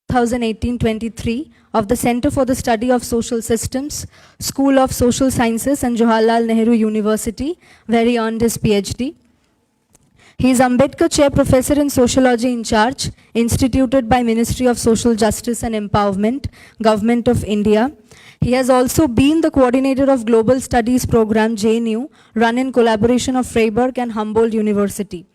2018-23 of the Center for the Study of Social Systems, School of Social Sciences and Jawaharlal Nehru University, where he earned his PhD. He is Ambedkar Chair Professor in Sociology in Charge, instituted by Ministry of Social Justice and Empowerment, Government of India. He has also been the coordinator of Global Studies Program, JNU, run in collaboration of Freiburg and Humboldt University.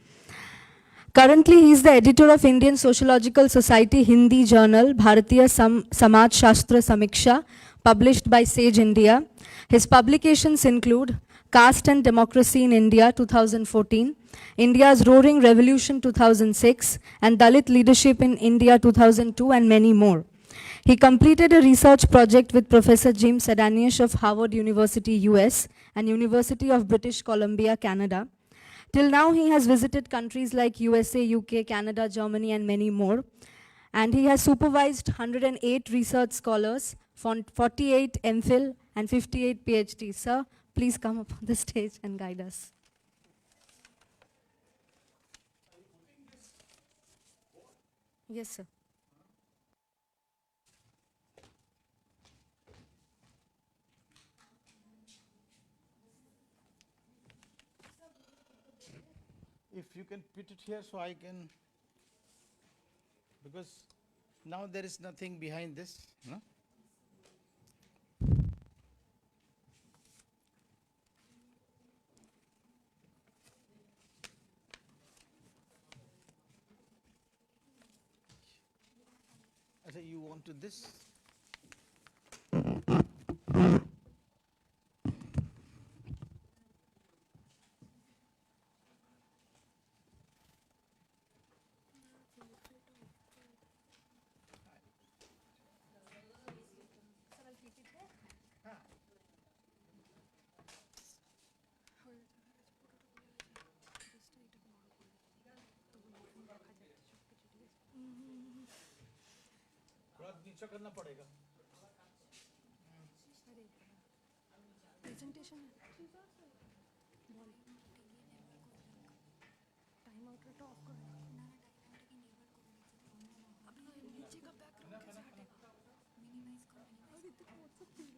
Currently, he is the editor of Indian Sociological Society Hindi journal, Bharatiya Samaj Shastra Samiksha, published by Sage India. His publications include Caste and Democracy in India, 2014, India's Roaring Revolution, 2006, and Dalit Leadership in India, 2002, and many more. He completed a research project with Professor Jim Sedanius of Harvard University, US, and University of British Columbia, Canada. Till now, he has visited countries like USA, UK, Canada, Germany, and many more. And he has supervised 108 research scholars, 48 MPhil, and 58 PhDs. Sir, please come up on the stage and guide us. Yes, sir. If you can put it here so I can, because now there is nothing behind this. No? I say you want to this? नीचे करना पड़ेगा presentation time out rate of कर अभी नीचे का background कैसे हटेगा minimise कर अरे तो हो सकती है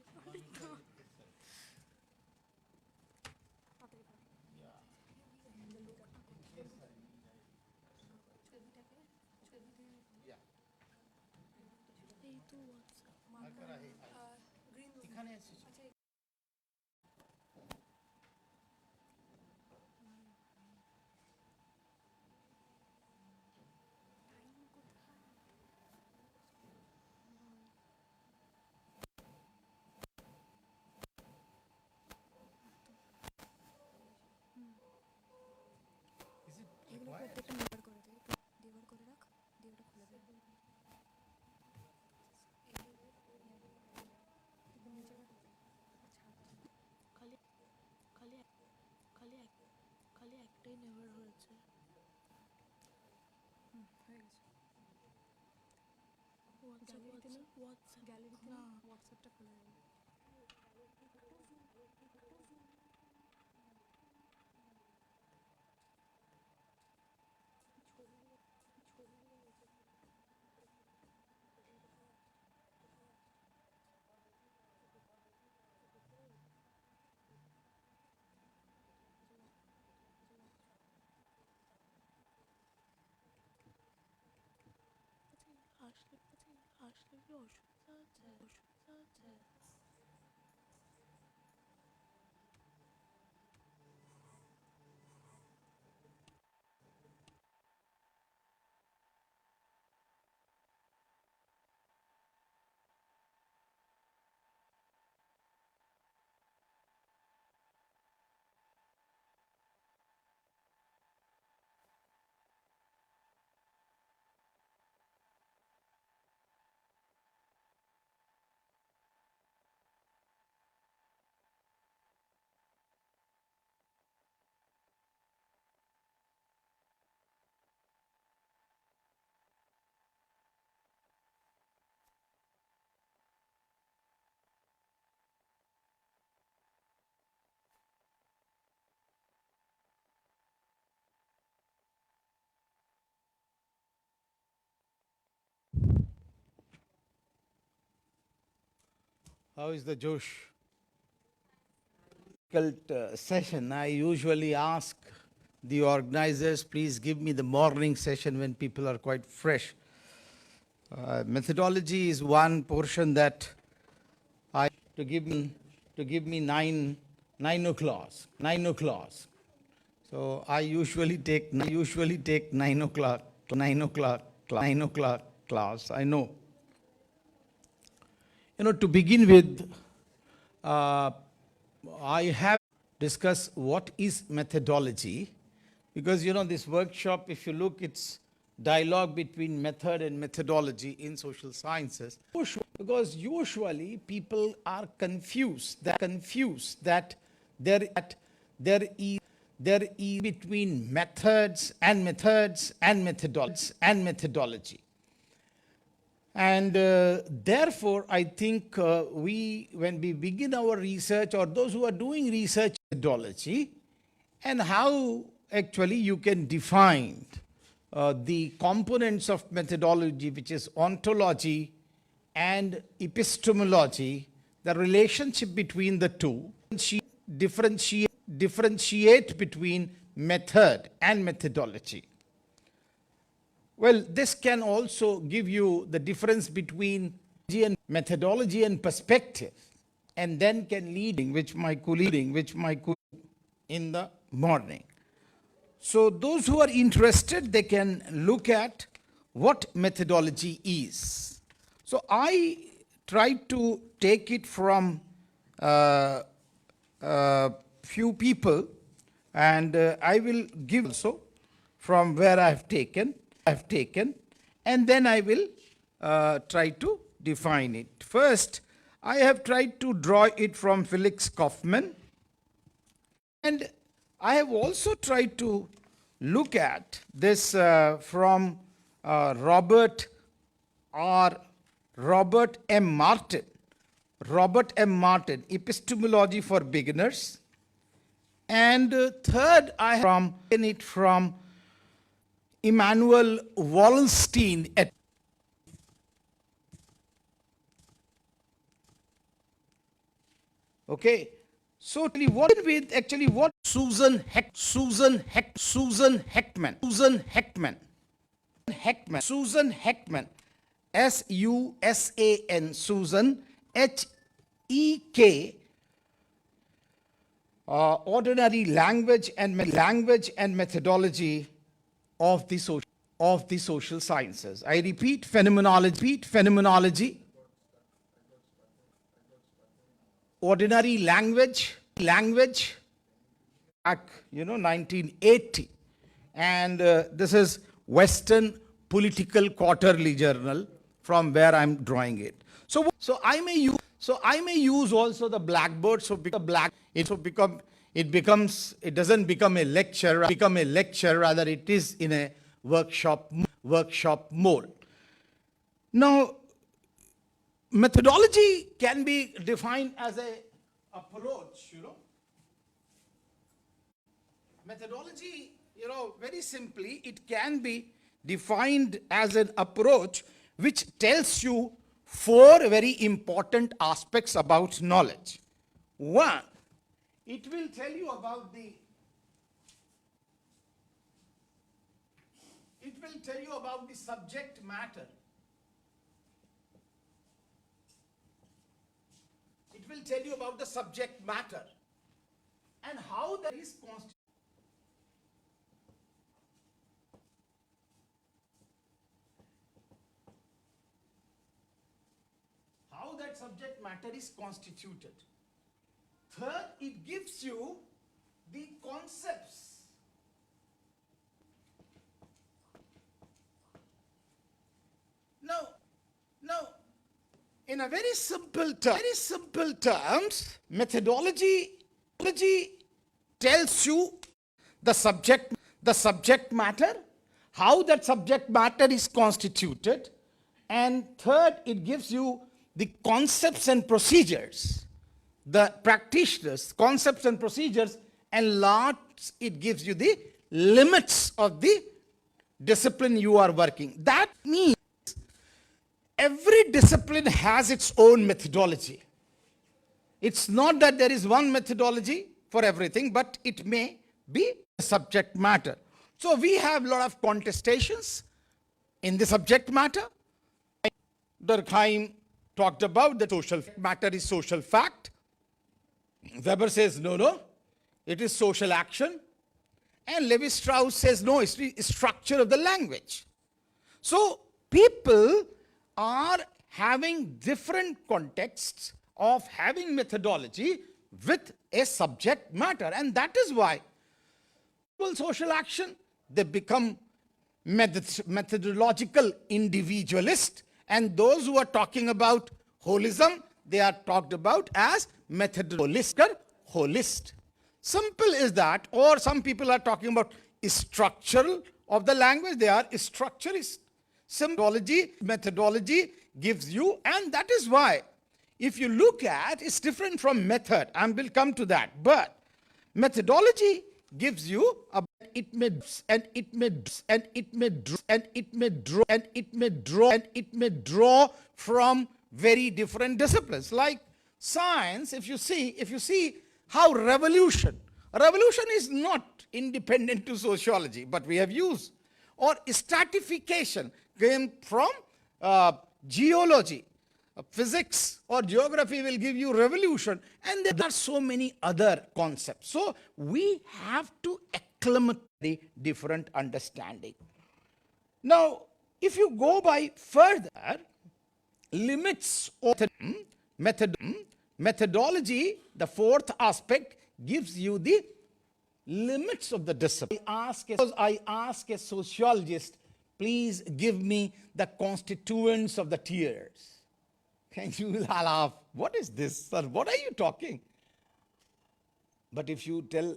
গ্যালারিতে না হোয়াটসঅ্যাপটা খোলা যাবে আসলে কি অসুবিধা আছে How is the Josh? Difficult session. I usually ask the organizers, please give me the morning session when people are quite fresh. Methodology is one portion that I to give me nine o'clock. So I usually take 9 o'clock class. I know. To begin with, I have discussed what is methodology, because this workshop, if you look, it's dialogue between method and methodology in social sciences. Because usually people are confused that there is between methods and methodology. And therefore, I think when we begin our research, or those who are doing research methodology, and how actually you can define the components of methodology, which is ontology and epistemology, the relationship between the two, differentiate between method and methodology. Well, this can also give you the difference between methodology and perspective, and then can lead, which my colleague in the morning. So those who are interested, they can look at what methodology is. So I tried to take it from few people, and I will give also from where I've taken, and then I will try to define it. First, I have tried to draw it from Felix Kaufman, and I have also tried to look at this from Robert M. Martin, Epistemology for Beginners. And third, I have taken it from Immanuel Wallenstein. Okay, so what Susan Heckman, S-U-S-A-N, Susan, H-E-K, ordinary language and methodology of the social sciences. I repeat, phenomenology, ordinary language, back, 1980. And this is Western Political Quarterly Journal, from where I'm drawing it. So I may use also the Blackboard. It doesn't become a lecture, rather it is in a workshop mode. Now, methodology can be defined as a approach, Methodology, very simply, it can be defined as an approach which tells you 4 very important aspects about knowledge. 1, it will tell you about the subject matter. It will tell you about the subject matter and how that is constituted. How that subject matter is constituted. Third, it gives you the concepts. Now, in a very simple terms, methodology tells you the subject matter, how that subject matter is constituted, and third, it gives you the concepts and procedures, the practitioners, concepts and procedures, and last, it gives you the limits of the discipline you are working. That means every discipline has its own methodology. It's not that there is one methodology for everything, but it may be a subject matter. So we have a lot of contestations in the subject matter. Durkheim talked about the social matter is social fact. Weber says, no, it is social action. And Levi-Strauss says, no, it's the structure of the language. So people are having different contexts of having methodology with a subject matter. And that is why social action, they become methodological individualist, and those who are talking about holism, they are talked about as methodological holist. Simple is that. Or some people are talking about structural of the language, they are structurist. Symbology, methodology gives you, and that is why if you look at, it's different from method, and we'll come to that, but methodology gives you a it may draw from very different disciplines. Like science, if you see how revolution is not independent to sociology, but we have used, or stratification came from geology. Physics or geography will give you revolution, and there are so many other concepts. So we have to acclimate the different understanding. Now, if you go by further, limits of methodology, the fourth aspect, gives you the limits of the discipline. I ask a sociologist, please give me the constituents of the tears. And you will laugh, what is this, sir? What are you talking? But if you tell,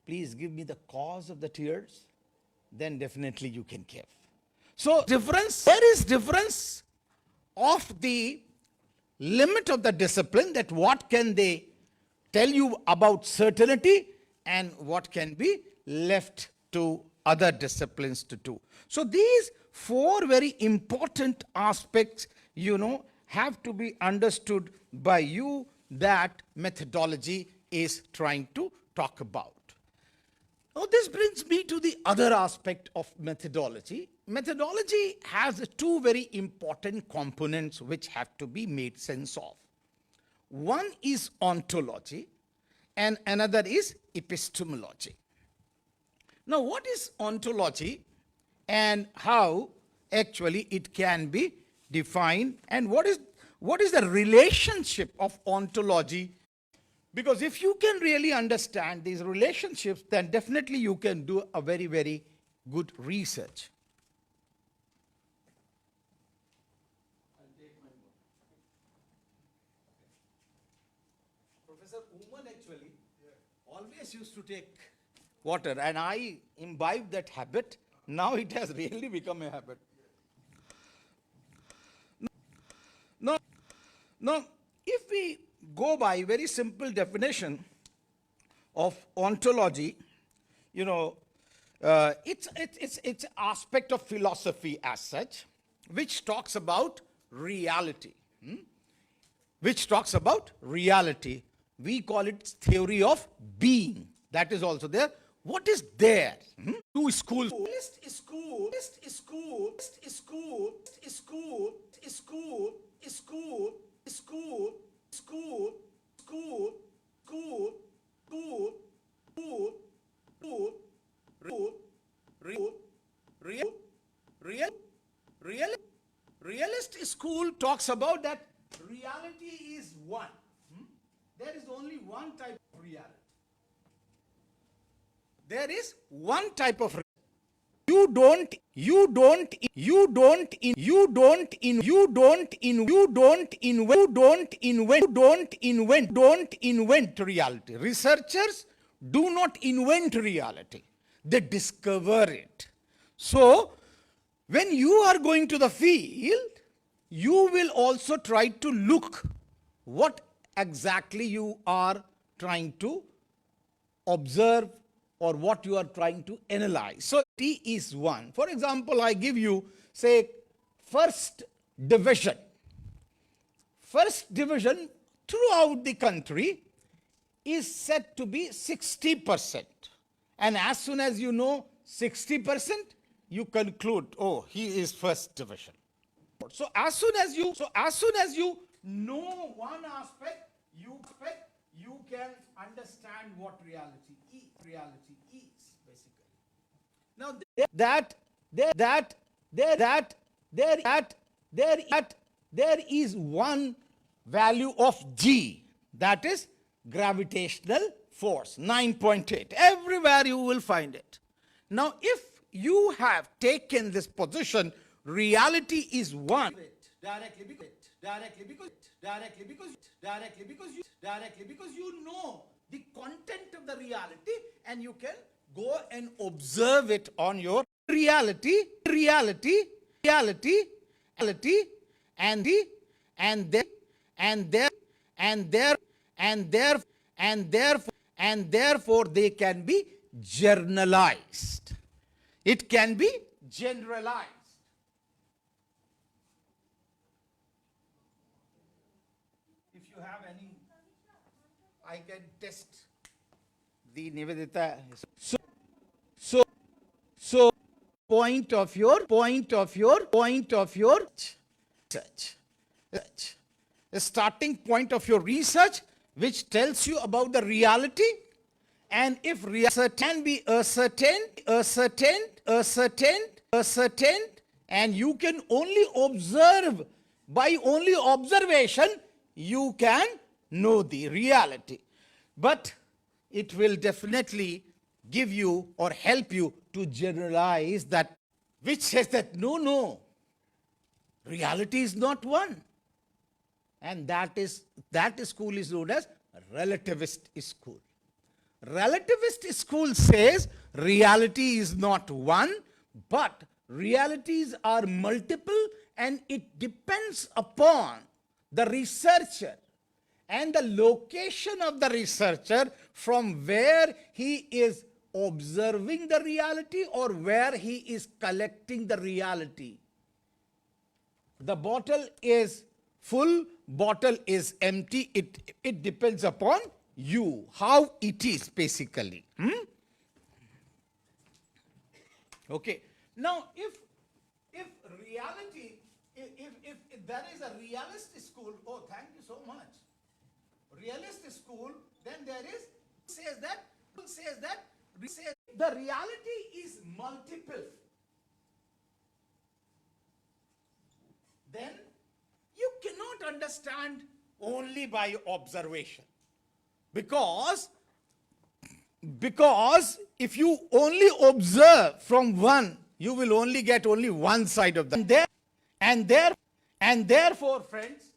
please give me the cause of the tears, then definitely you can give. So there is difference of the limit of the discipline, that what can they tell you about certainty and what can be left to other disciplines to do. So these four very important aspects, have to be understood by you, that methodology is trying to talk about. Now this brings me to the other aspect of methodology. Methodology has two very important components which have to be made sense of. One is ontology and another is epistemology. Now what is ontology and how actually it can be defined, and what is the relationship of ontology? Because if you can really understand these relationships, then definitely you can do a very, very good research. Professor Uman actually always used to take water, and I imbibed that habit. Now it has really become a habit. Now, if we go by very simple definition of ontology, it's aspect of philosophy as such, which talks about reality. Which talks about reality. We call it theory of being. That is also there. What is there? Two schools. Realist school talks about that reality is one. There is only one type of reality. There is one type of reality. You don't invent reality. Researchers do not invent reality. They discover it. So, when you are going to the field, you will also try to look what exactly you are trying to observe or what you are trying to analyze. So T is one. For example, I give you, say, first division. First division throughout the country is said to be 60%. And as soon as you know 60%, you conclude, oh, he is first division. So as soon as you know one aspect, you can understand what reality is basically. Now there is one value of G, that is gravitational force, 9.8. Everywhere you will find it. Now if you have taken this position, reality is one, directly because you know the content of the reality, and you can go and observe it on your reality, and therefore they can be generalized. It can be generalized. If you have any, I can test the Nivedita. So point of your research. The starting point of your research, which tells you about the reality, and if reality can be ascertained, and you can only observe, by only observation, you can know the reality. But it will definitely give you or help you to generalize that, which says that no, reality is not one. And that school is known as relativist school. Relativist school says reality is not one, but realities are multiple, and it depends upon the researcher and the location of the researcher, from where he is observing the reality or where he is collecting the reality. The bottle is full, bottle is empty. It depends upon you, how it is basically. Okay. Now, if reality, if there is a realist school, oh, thank you so much. Realist school, then there is, says that the reality is multiple. Then you cannot understand only by observation. Because if you only observe from one, you will only get only one side of the. And therefore, friends,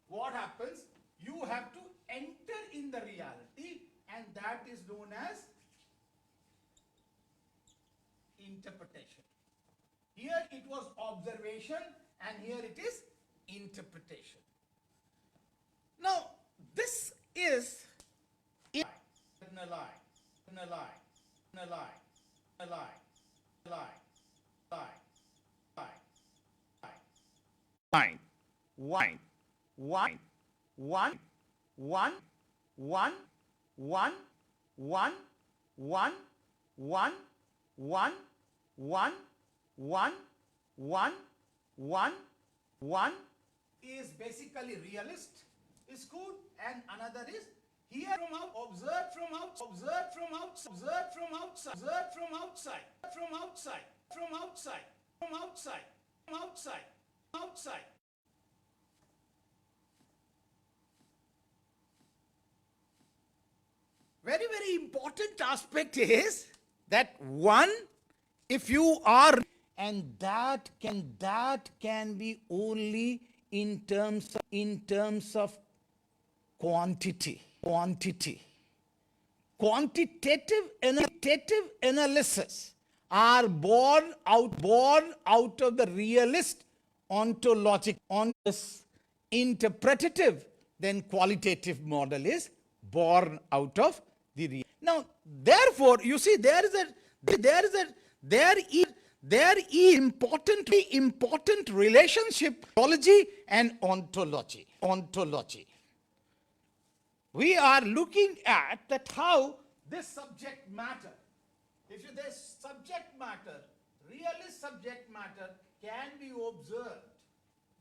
what happens? You have to enter in the reality, and that is known as interpretation. Here it was observation, and here it is interpretation. Now, this is analyze. One is basically realist school, and another is here from out, observe from outside. Very, very important aspect is that one, if you are, and that can be only in terms of quantitative analysis are born out of the realist ontologic on this interpretative, then qualitative model is born out of the real. Now, therefore, you see, there is important relationship, ontology and ontology. we are looking at that how this subject matter, if this subject matter, realist subject matter can be observed.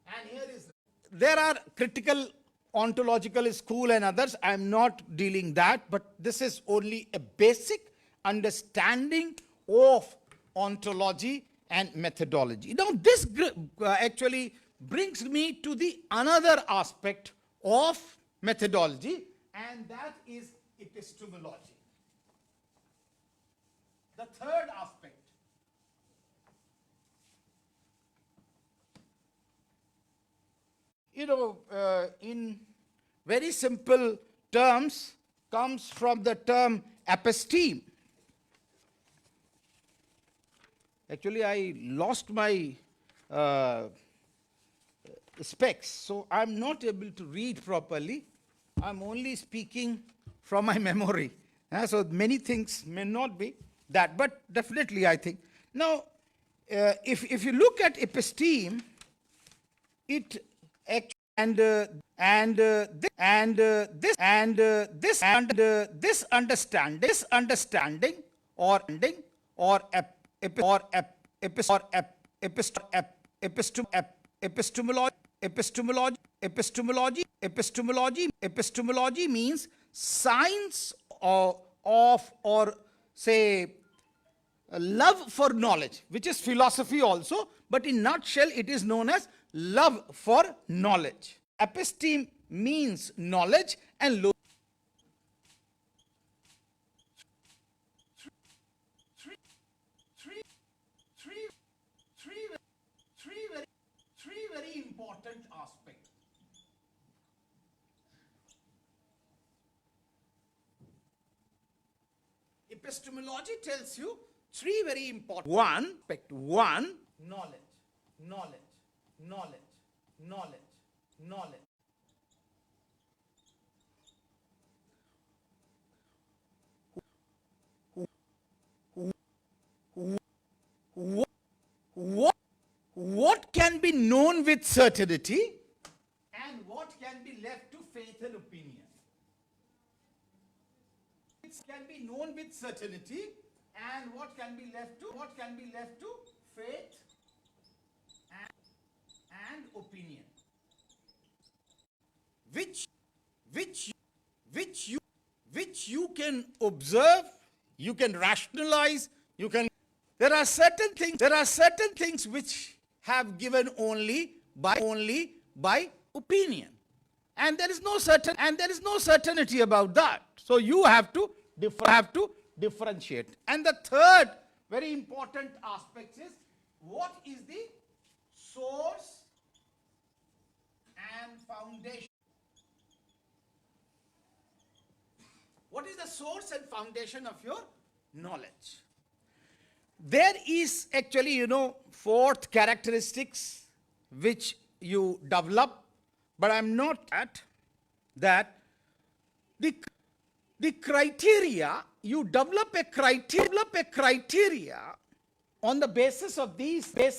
And here is, there are critical ontological school and others. I am not dealing that, but this is only a basic understanding of ontology and methodology. Now this actually brings me to the another aspect of methodology, and that is epistemology. The third aspect. In very simple terms, comes from the term episteme. Actually, I lost my specs, so I'm not able to read properly. I'm only speaking from my memory. So many things may not be that, but definitely I think. Now, if you look at episteme, it this understanding or epistemology means science of or say love for knowledge, which is philosophy also, but in nutshell it is known as love for knowledge. Episteme means knowledge and three very important aspects. Epistemology tells you three very important. One, knowledge. What can be known with certainty and what can be left to faith and opinion. It can be known with certainty and what can be left to faith and opinion, which you can observe, you can rationalize, you can. There are certain things which have given only by opinion, and there is no certainty about that. So you have to differentiate. And the third very important aspect is what is the source and foundation. What is the source and foundation of your knowledge? There is actually, fourth characteristics which you develop, but I'm not at that. The criteria, you develop a criteria on the basis of these three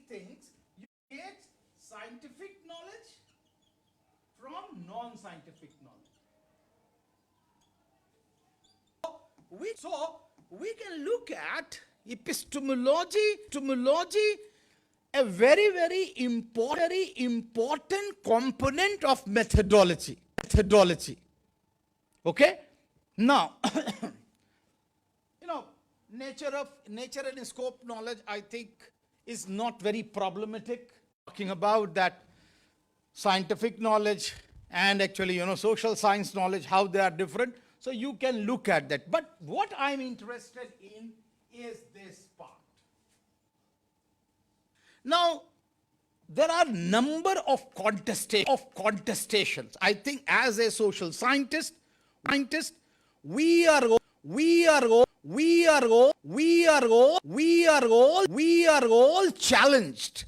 things. You get scientific knowledge from non-scientific knowledge. So we can look at epistemology, a very, very important component of methodology. Okay? Now, nature and scope knowledge, I think, is not very problematic. Talking about that scientific knowledge and actually, social science knowledge, how they are different. So you can look at that. But what I'm interested in is this part. Now, there are number of contestations. I think as a social scientist, we are all challenged.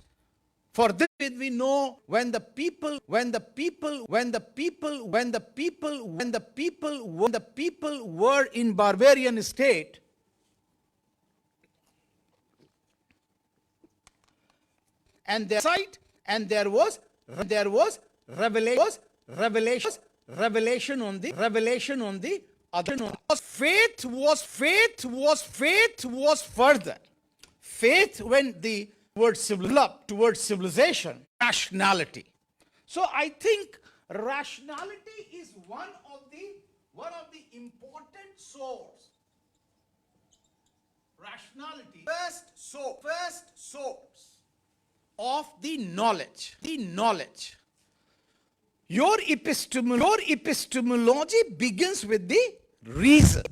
For this, we know when the people were in barbarian state, and there was revelation on the other. Faith was further. Faith when the word towards civilization, rationality. So I think rationality is one of the important source. Rationality, first source of the knowledge. Your epistemology begins with the reason.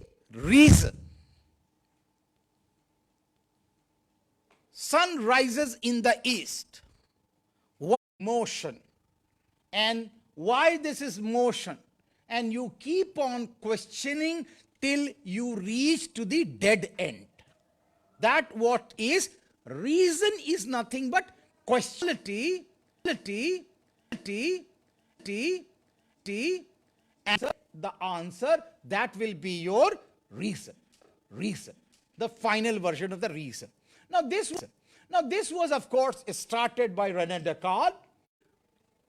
Sun rises in the east. What motion? And why this is motion? And you keep on questioning till you reach to the dead end. That what is reason is nothing but questionality, and the answer that will be your reason, the final version of the reason. Now this was of course started by René Descartes.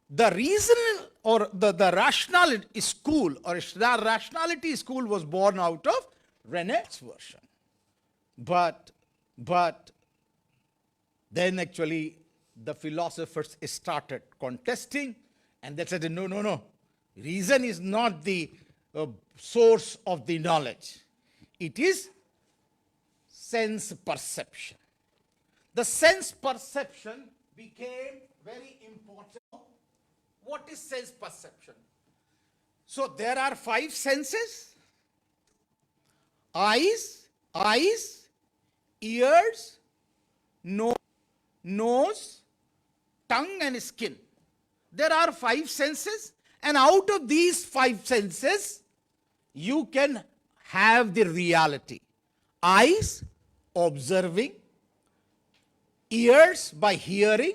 The reason or the rationality school was born out of René's version. But then actually the philosophers started contesting, and they said, no. Reason is not the source of the knowledge. It is sense perception. The sense perception became very important. What is sense perception? So there are 5 senses: eyes, ears, nose, tongue and skin. There are 5 senses, and out of these 5 senses, you can have the reality. Eyes, observing; ears, by hearing;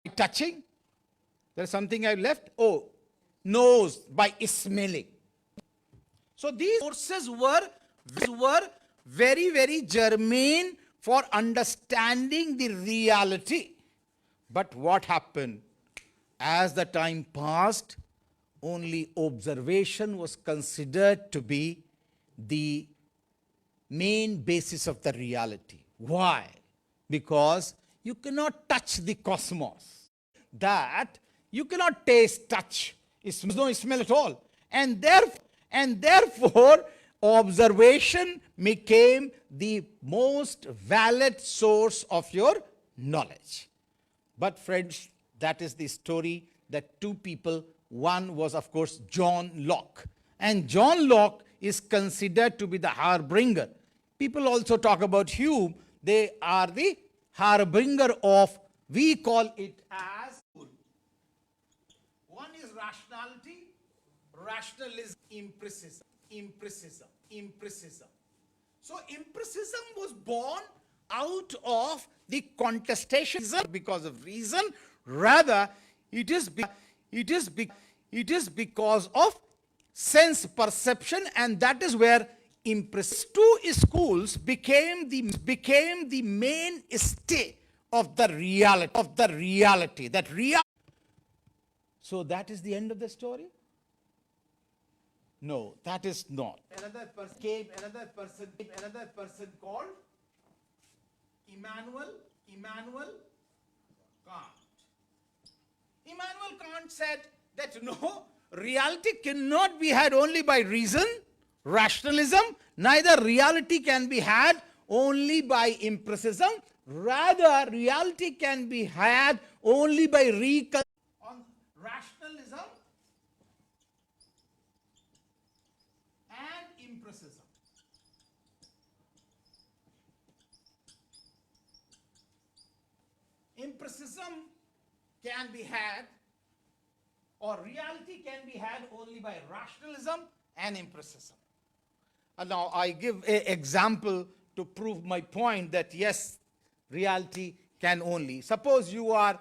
by touching. There's something I left. Oh, nose, by smelling. So these sources were very, very germane for understanding the reality. But what happened? As the time passed, only observation was considered to be the main basis of the reality. Why? Because you cannot touch the cosmos. That you cannot taste, touch. There's no smell at all. And therefore, observation became the most valid source of your knowledge. But friends, that is the story that 2 people, one was of course John Locke. And John Locke is considered to be the harbinger. People also talk about Hume. They are the harbinger of, we call it as, one is rationality, rationalism, empiricism. So empiricism was born out of the contestation because of reason. Rather, it is because of sense perception, and that is where empiricism. 2 schools became the mainstay of the reality. So that is the end of the story? No, that is not. Another person called Immanuel Kant. Immanuel Kant said that no, reality cannot be had only by reason, rationalism, neither reality can be had only by empiricism, rather reality can be had only by on rationalism and empiricism. Empiricism can be had, or reality can be had only by rationalism and empiricism. And now I give an example to prove my point that yes, reality can only. Suppose you are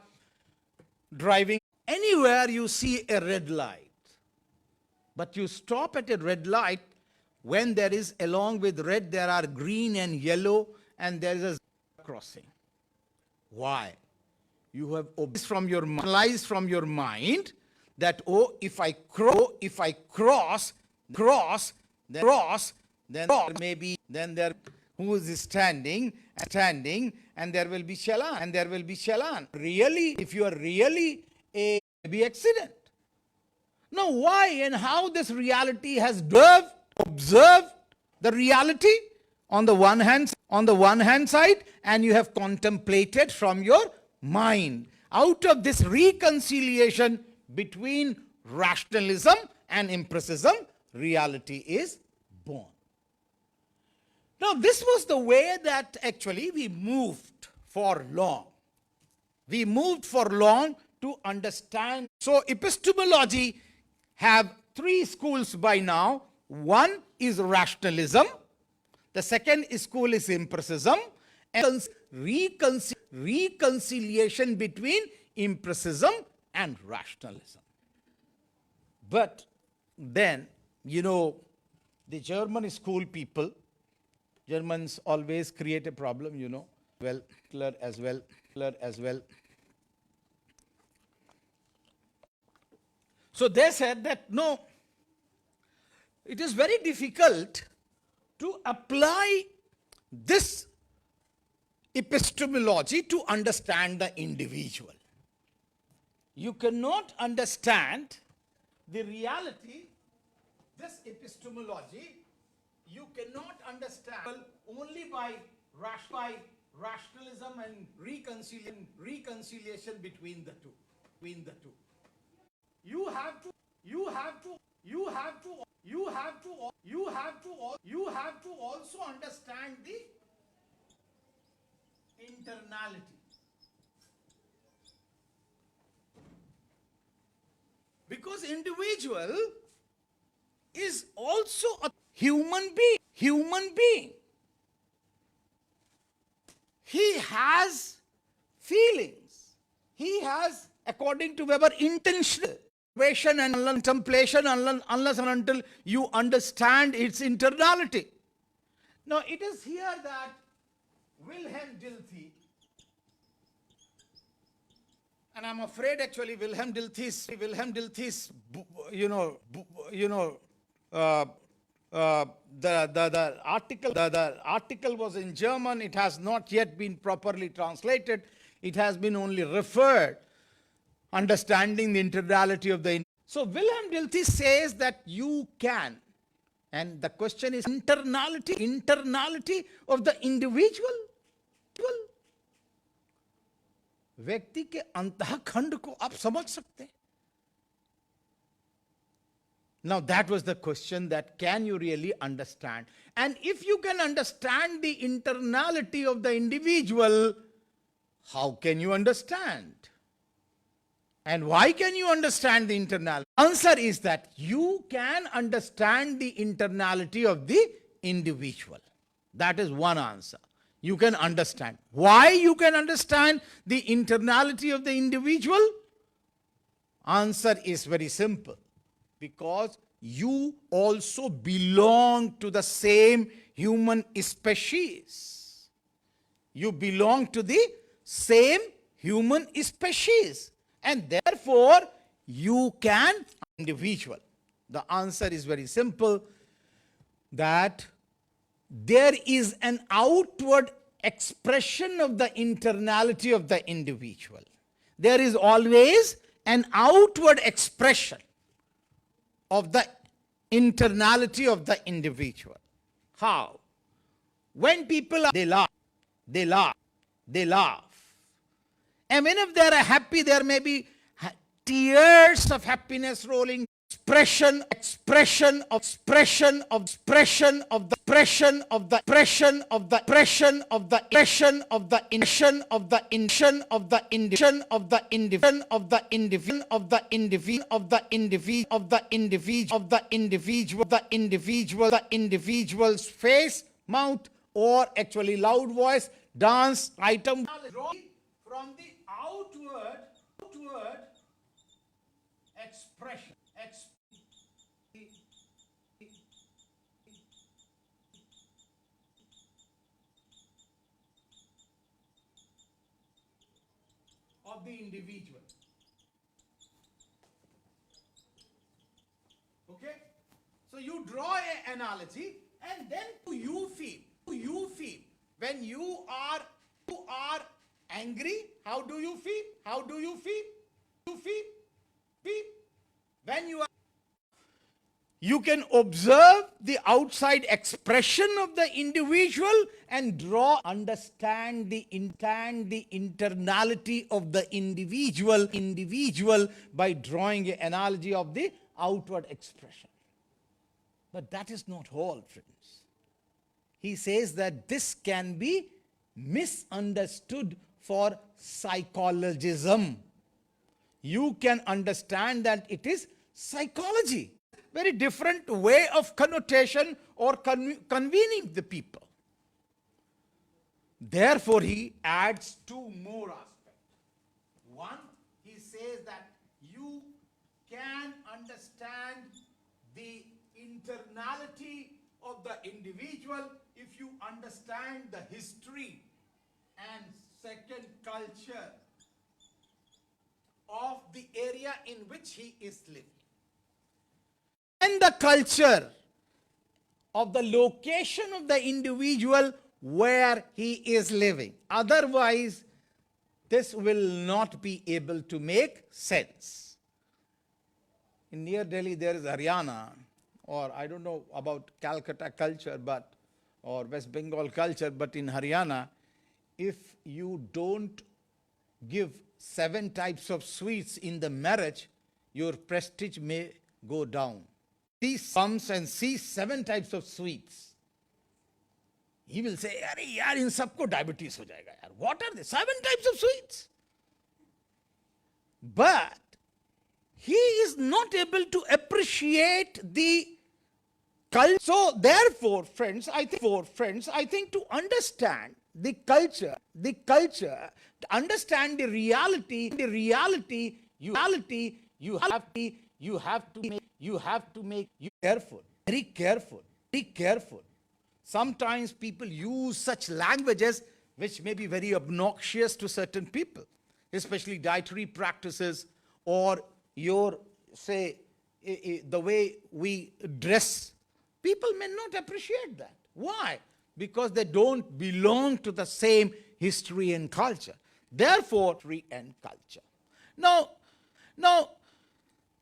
driving anywhere, you see a red light, but you stop at a red light when there is, along with red, there are green and yellow, and there is a crossing. Why? you have analyzed from your mind that, oh, if I cross, then there may be, then there who is standing, and there will be challan. Really, if you are really a be accident. Now, why and how this reality has observed the reality on the one hand side, and you have contemplated from your mind. Out of this reconciliation between rationalism and empiricism, reality is born. Now, this was the way that actually we moved for long. We moved for long to understand. So, epistemology have three schools by now. One is rationalism. The second school is empiricism. And reconciliation between empiricism and rationalism. But then, the German school people, Germans always create a problem, well, as well. So they said that, no, it is very difficult to apply this epistemology to understand the individual. You cannot understand the reality, this epistemology, you cannot understand only by rationalism and reconciliation between the two. You have to also understand the internality. Because individual is also a human being. He has feelings. He has, according to Weber, intentional and contemplation unless and until you understand its internality. Now, it is here that Wilhelm Dilthey, and I'm afraid actually Wilhelm Dilthey's the article was in German. It has not yet been properly translated. It has been only referred, understanding the internality of the. So Wilhelm Dilthey says that you can, and the question is internality of the individual. व्यक्ति के अंतःखंड को आप समझ सकते हैं. Now that was the question, that can you really understand? And if you can understand the internality of the individual, how can you understand? And why can you understand the internality? Answer is that you can understand the internality of the individual. That is one answer. You can understand. Why you can understand the internality of the individual? Answer is very simple. Because you also belong to the same human species. You belong to the same human species. And therefore, you can individual. The answer is very simple, that there is an outward expression of the internality of the individual. There is always an outward expression of the internality of the individual. How? When people they laugh. And whenever they are happy, there may be tears of happiness rolling. Expression of the individual's face, mouth, or actually loud voice, dance, item from the outward expression. Of of the individual. Okay? So you draw an analogy, and then you feel when you are angry. How do you feel? How do you feel? You feel when you can observe the outside expression of the individual and understand the internality of the individual by drawing an analogy of the outward expression. But that is not all, friends. He says that this can be misunderstood for psychologism. You can understand that it is psychology. Very different way of connotation or convening the people. Therefore, he adds two more aspects. One, he says that you can understand the internality of the individual if you understand the history and second, culture of the area in which he is living. And the culture of the location of the individual where he is living. Otherwise, this will not be able to make sense. In near Delhi, there is Haryana, or I don't know about Calcutta culture, or West Bengal culture, but in Haryana, if you don't give 7 types of sweets in the marriage, your prestige may go down. He comes and sees 7 types of sweets. He will say, "Arey yaar, in sabko diabetes ho jayega yaar. What are they? 7 types of sweets." But he is not able to appreciate the culture. So therefore, friends, I think to understand the culture, to understand the reality, you have to make careful, very careful. Sometimes people use such languages which may be very obnoxious to certain people, especially dietary practices or your, say, the way we dress. People may not appreciate that. Why? Because they don't belong to the same history and culture. Therefore, history and culture. Now,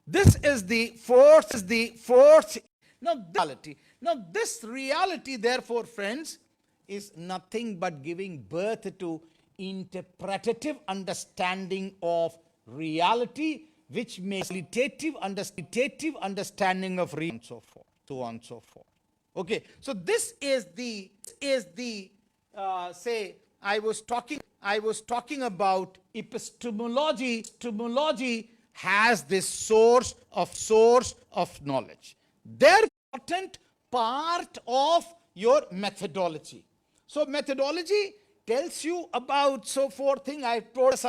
this is the fourth. Now, this reality, therefore, friends, is nothing but giving birth to interpretative understanding of reality, which makes qualitative understanding of reality, and so forth, so on and so forth. Okay, so this is the say, I was talking about epistemology. Epistemology has this source of knowledge. They're important part of your methodology. So methodology tells you about so forth thing. I told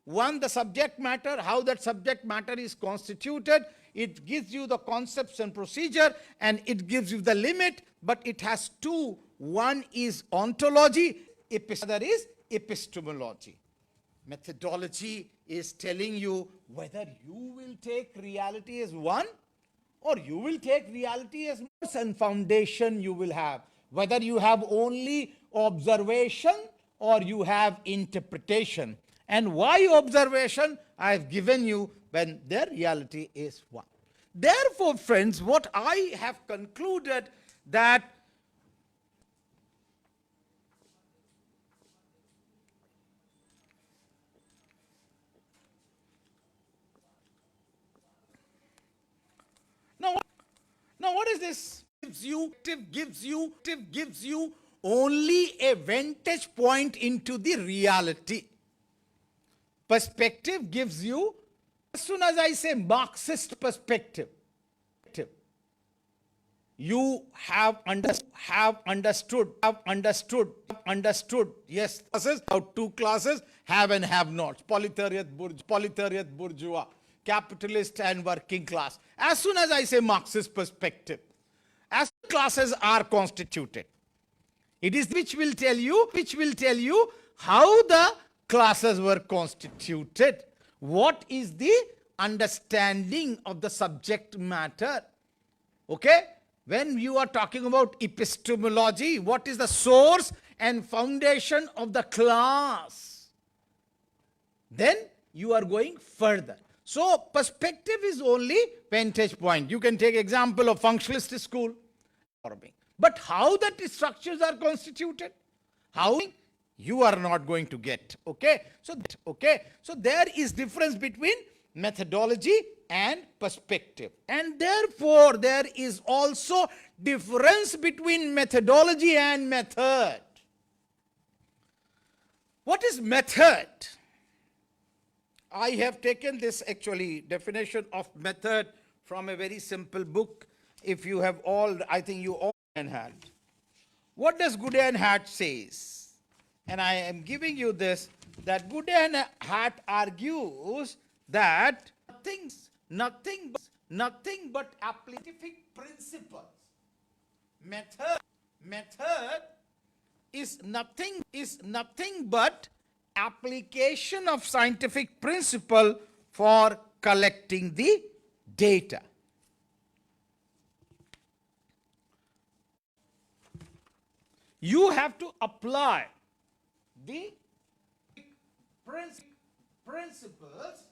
one, the subject matter, how that subject matter is constituted. It gives you the concepts and procedure, and it gives you the limit, but it has two. One is ontology, other is epistemology. Methodology is telling you whether you will take reality as one or you will take reality as and foundation you will have. Whether you have only observation or you have interpretation. And why observation? I have given you when their reality is one. Therefore, friends, what I have concluded that now what is this? Gives you only a vantage point into the reality. Perspective gives you, as soon as I say Marxist perspective, you have understood. Yes, classes, about 2 classes, have and have not. Proletariat, bourgeois, capitalist and working class. As soon as I say Marxist perspective, as classes are constituted, it is which will tell you how the classes were constituted? What is the understanding of the subject matter? Okay? When you are talking about epistemology, what is the source and foundation of the class? Then you are going further. So perspective is only vantage point. You can take example of functionalist school. But how that structures are constituted? How? You are not going to get. Okay? So there is difference between methodology and perspective. And therefore, there is also difference between methodology and method. What is method? I have taken this actually definition of method from a very simple book. If you have all, I think you all had. What does Goodenhat says? And I am giving you this, that Goodenhat argues that nothing but applicative principles. Method is nothing but application of scientific principle for collecting the data. You have to apply the principles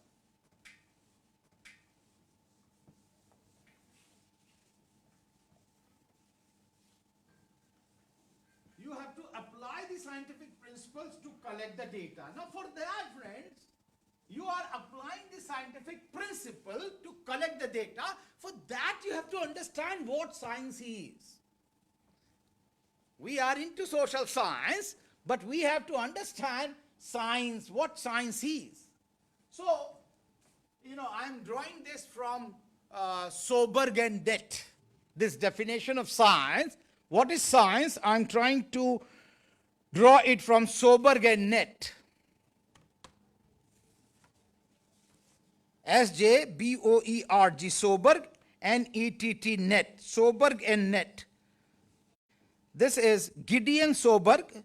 you have to apply the scientific principles to collect the data. Now for that, friends, you are applying the scientific principle to collect the data. For that you have to understand what science is. We are into social science, but we have to understand science, what science is. So, I'm drawing this from Soberg and Det, this definition of science. What is science? I'm trying to draw it from Soberg and Net. S-J-B-O-E-R-G, Soberg, N-E-T-T, Net, Soberg and Net. This is Gideon Soberg,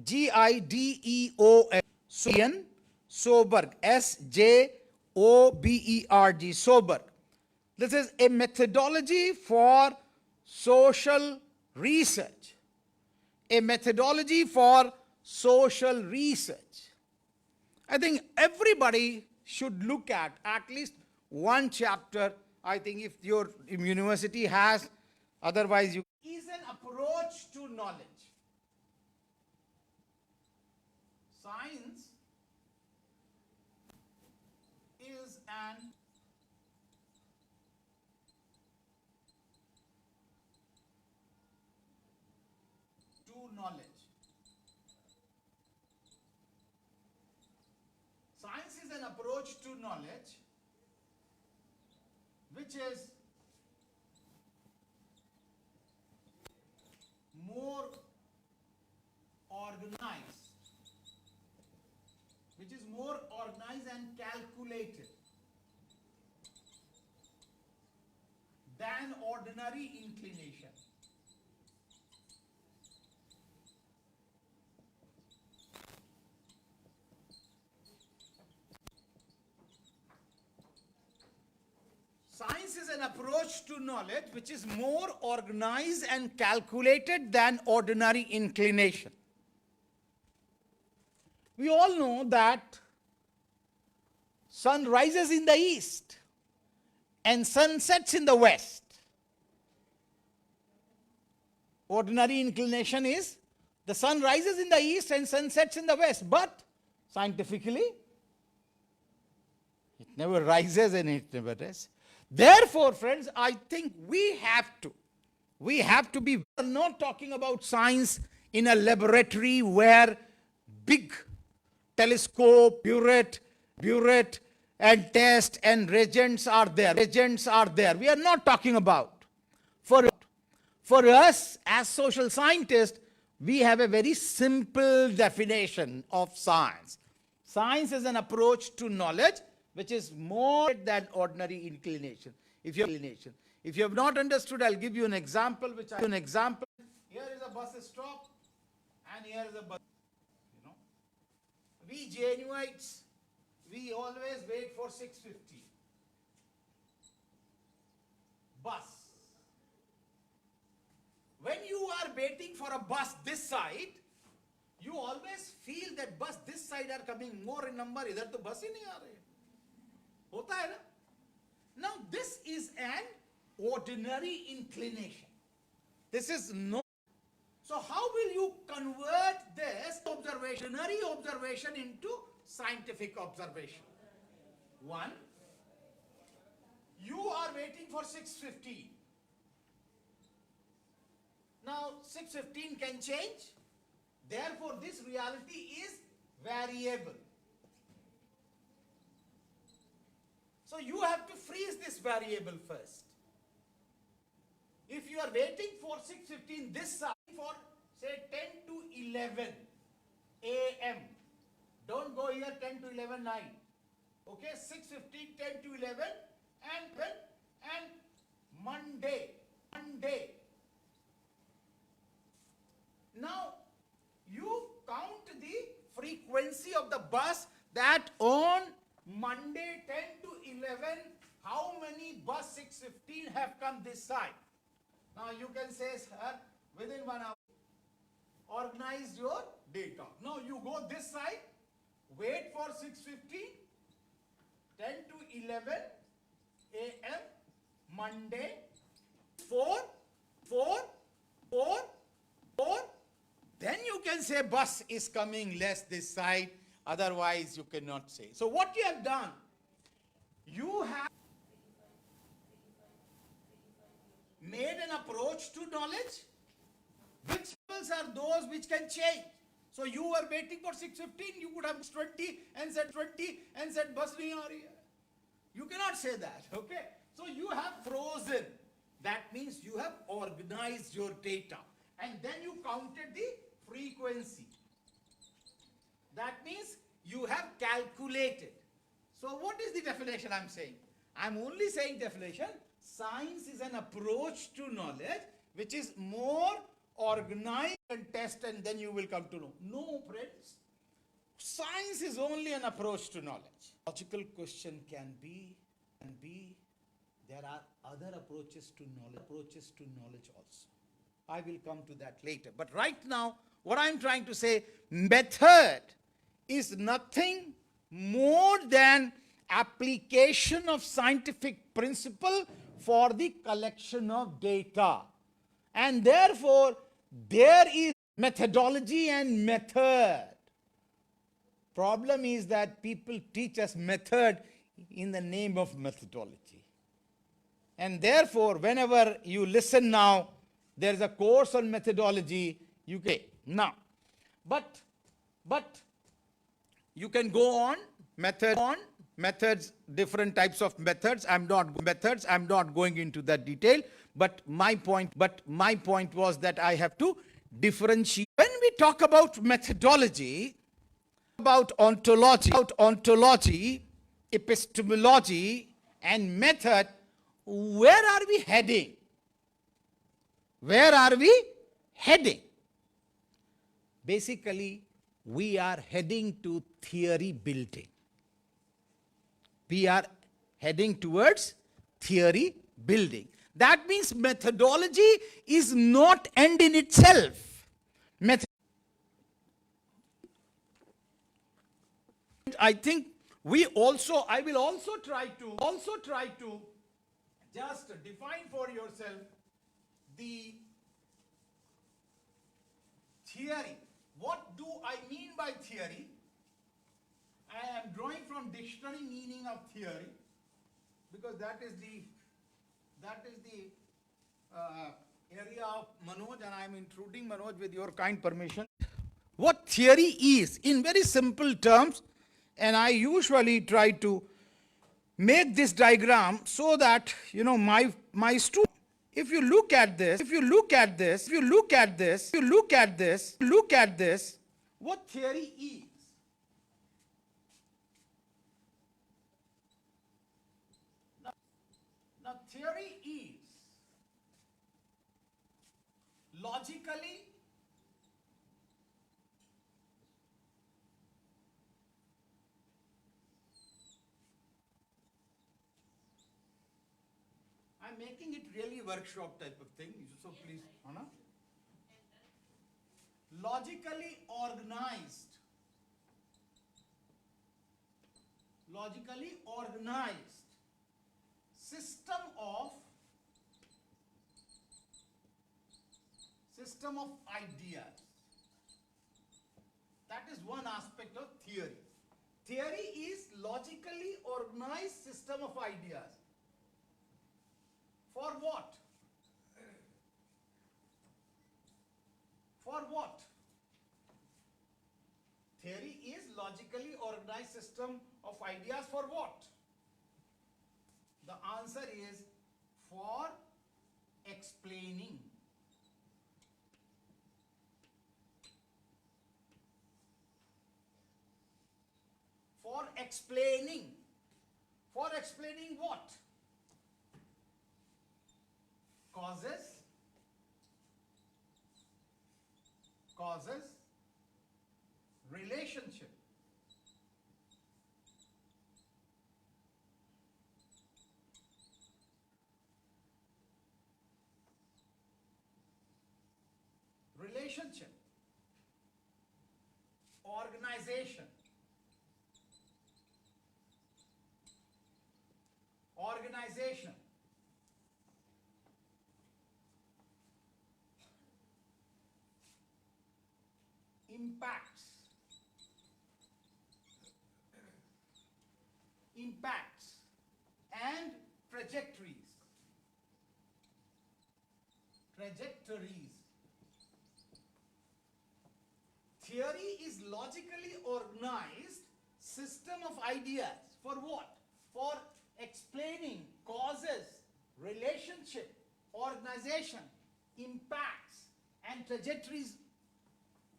G-I-D-E-O-N, Gideon Soberg, S-J-O-B-E-R-G, Soberg. This is a methodology for social research. A methodology for social research. I think everybody should look at least one chapter. I think if your university has, otherwise you is an approach to knowledge. Science is an to knowledge. Science is an approach to knowledge which is more organized, and calculated than ordinary inclination. Science is an approach to knowledge which is more organized and calculated than ordinary inclination. We all know that sun rises in the east and sun sets in the west. Ordinary inclination is the sun rises in the east and sun sets in the west, but scientifically it never rises and it never rests. Therefore, friends, I think we have to be, we are not talking about science in a laboratory where big telescope, burette, and test and reagents are there. We are not talking about. For us as social scientists, we have a very simple definition of science. Science is an approach to knowledge which is more than ordinary inclination. If you have not understood, I'll give you an example. Here is a bus stop, and here is a bus. we Januites, we always wait for 6:50. Bus. When you are waiting for a bus this side, you always feel that bus this side are coming more in number. इधर तो बस ही नहीं आ रहे. होता है ना? Now this is an ordinary inclination. This is no. So how will you convert this ordinary observation into scientific observation? One, you are waiting for 6:15. Now 6:15 can change. Therefore this reality is variable. So you have to freeze this variable first. If you are waiting for 6:15 this side for say 10 to 11 a.m. Don't go here 10 to 11 9. Okay, 6:15, 10 to 11 and when? And Monday. Now you count the frequency of the bus that on Monday 10 to 11, how many bus 6:15 have come this side? Now you can say, sir, within 1 hour, organize your data. Now you go this side, wait for 6:15, 10 to 11 a.m. Monday, 4, then you can say bus is coming less this side, otherwise you cannot say. So what you have done, you have made an approach to knowledge. Which levels are those which can change? So you were waiting for 6:15, you could have 20 and said bus nahi aa rahi hai. You cannot say that, okay? So you have frozen. That means you have organized your data. And then you counted the frequency. That means you have calculated. So what is the definition I'm saying? I'm only saying definition. Science is an approach to knowledge which is more organized and test and then you will come to know. No, friends. Science is only an approach to knowledge. Logical question can be, there are other approaches to knowledge also. I will come to that later. But right now, what I'm trying to say, method is nothing more than application of scientific principle for the collection of data. And therefore, there is methodology and method. Problem is that people teach us method in the name of methodology. And therefore, whenever you listen now, there is a course on methodology, you can now. But you can go on methods, different types of methods. I'm not going into that detail. But my point was that I have to differentiate. When we talk about methodology, about ontology, epistemology, and method, where are we heading? Where are we heading? Basically, we are heading to theory building. We are heading towards theory building. That means methodology is not end in itself. I think I will also try to just define for yourself the theory. What do I mean by theory? I am drawing from dictionary meaning of theory because that is the area of Manoj, and I am intruding Manoj with your kind permission. What theory is in very simple terms, and I usually try to make this diagram so that my student, if you look at this, what theory is? Now theory is logically making it really workshop type of thing. So please, Anna. Logically organized. Logically organized system of ideas. That is one aspect of theory. Theory is logically organized system of ideas. For what? For what? Theory is logically organized system of ideas for what? The answer is for explaining. For explaining. For explaining what? Causes, relationship, organization, impacts and trajectories. Theory is logically organized system of ideas. For what? For explaining causes, relationship, organization, impacts and trajectories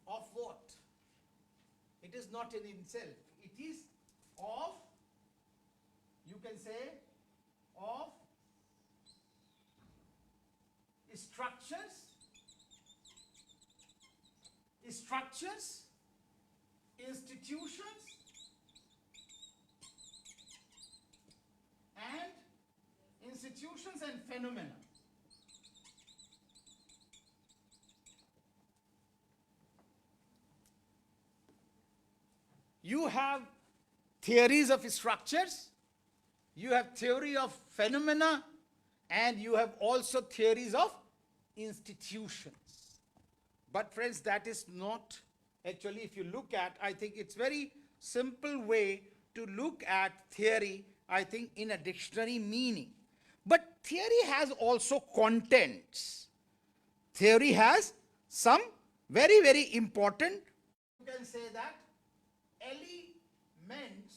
of what? It is not in itself. It is of, you can say, of structures, institutions, and phenomena. You have theories of structures, you have theory of phenomena, and you have also theories of institutions. But friends, that is not actually, if you look at, I think it's very simple way to look at theory, I think, in a dictionary meaning. But theory has also contents. Theory has some very, very important, you can say that, elements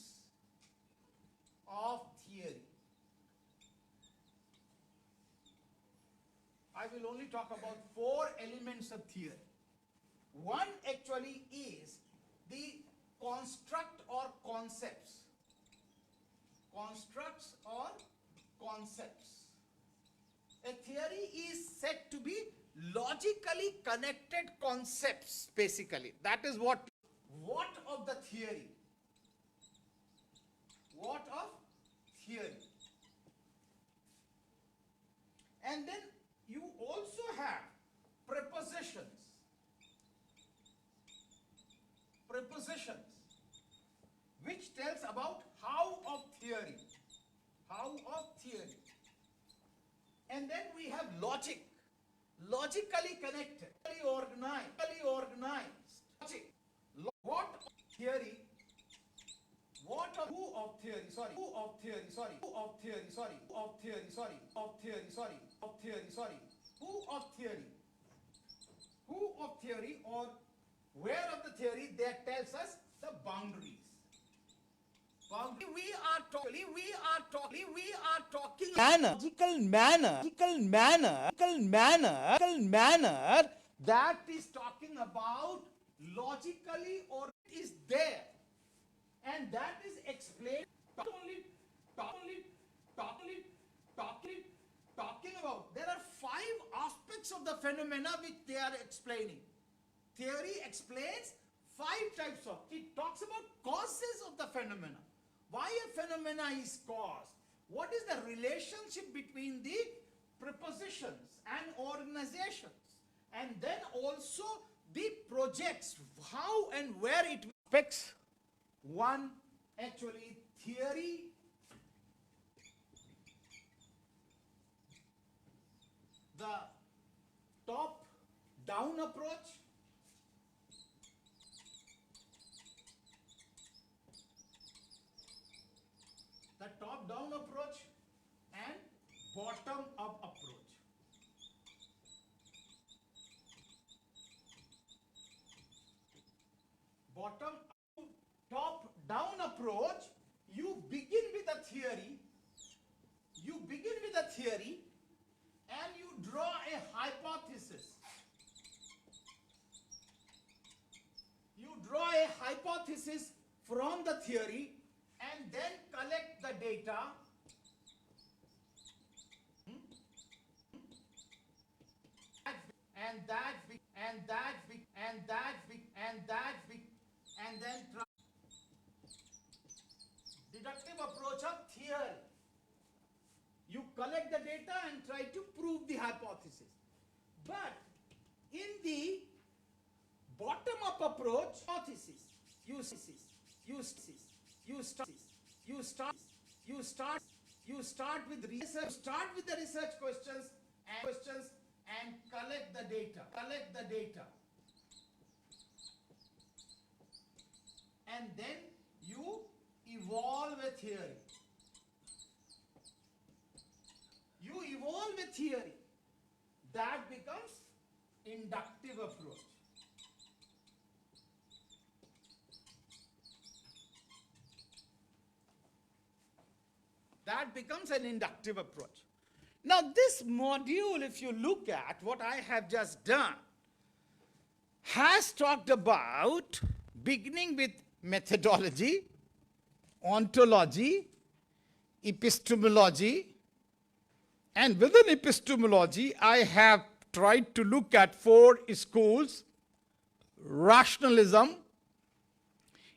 of theory. I will only talk about 4 elements of theory. One actually is the construct or concepts. Constructs or concepts. A theory is said to be logically connected concepts, basically. That is what of the theory. What of theory. And then you also have prepositions. Which tells about how of theory. And then we have logic. Logically connected. Organized. Logic. What of theory? What of who of theory? Sorry. Who of theory? Sorry. Who of theory? Sorry. Who of theory? Sorry. Of theory. Sorry. Of theory. Sorry. Who of theory? Who of theory, or where of the theory that tells us the boundaries. We are talking manner that is talking about logically, or is there, and that is explained talking about. There are 5 aspects of the phenomena which they are explaining. Theory explains 5 types of. It talks about causes of the phenomena. Why a phenomena is caused? What is the relationship between the prepositions and organizations, and then also the projects, how and where it affects one, actually theory, the top down approach, and bottom up approach. Bottom top down approach, you begin with a theory, and you draw a hypothesis. From the theory, and then collect the data, and then deductive approach of theory. You collect the data and try to prove the hypothesis. But in the bottom-up approach, you start with research, the research questions and collect the data. And then you evolve a theory. That becomes inductive approach. That becomes an inductive approach. Now this module, if you look at what I have just done, has talked about beginning with methodology, ontology, epistemology, and within epistemology, I have tried to look at 4 schools: rationalism,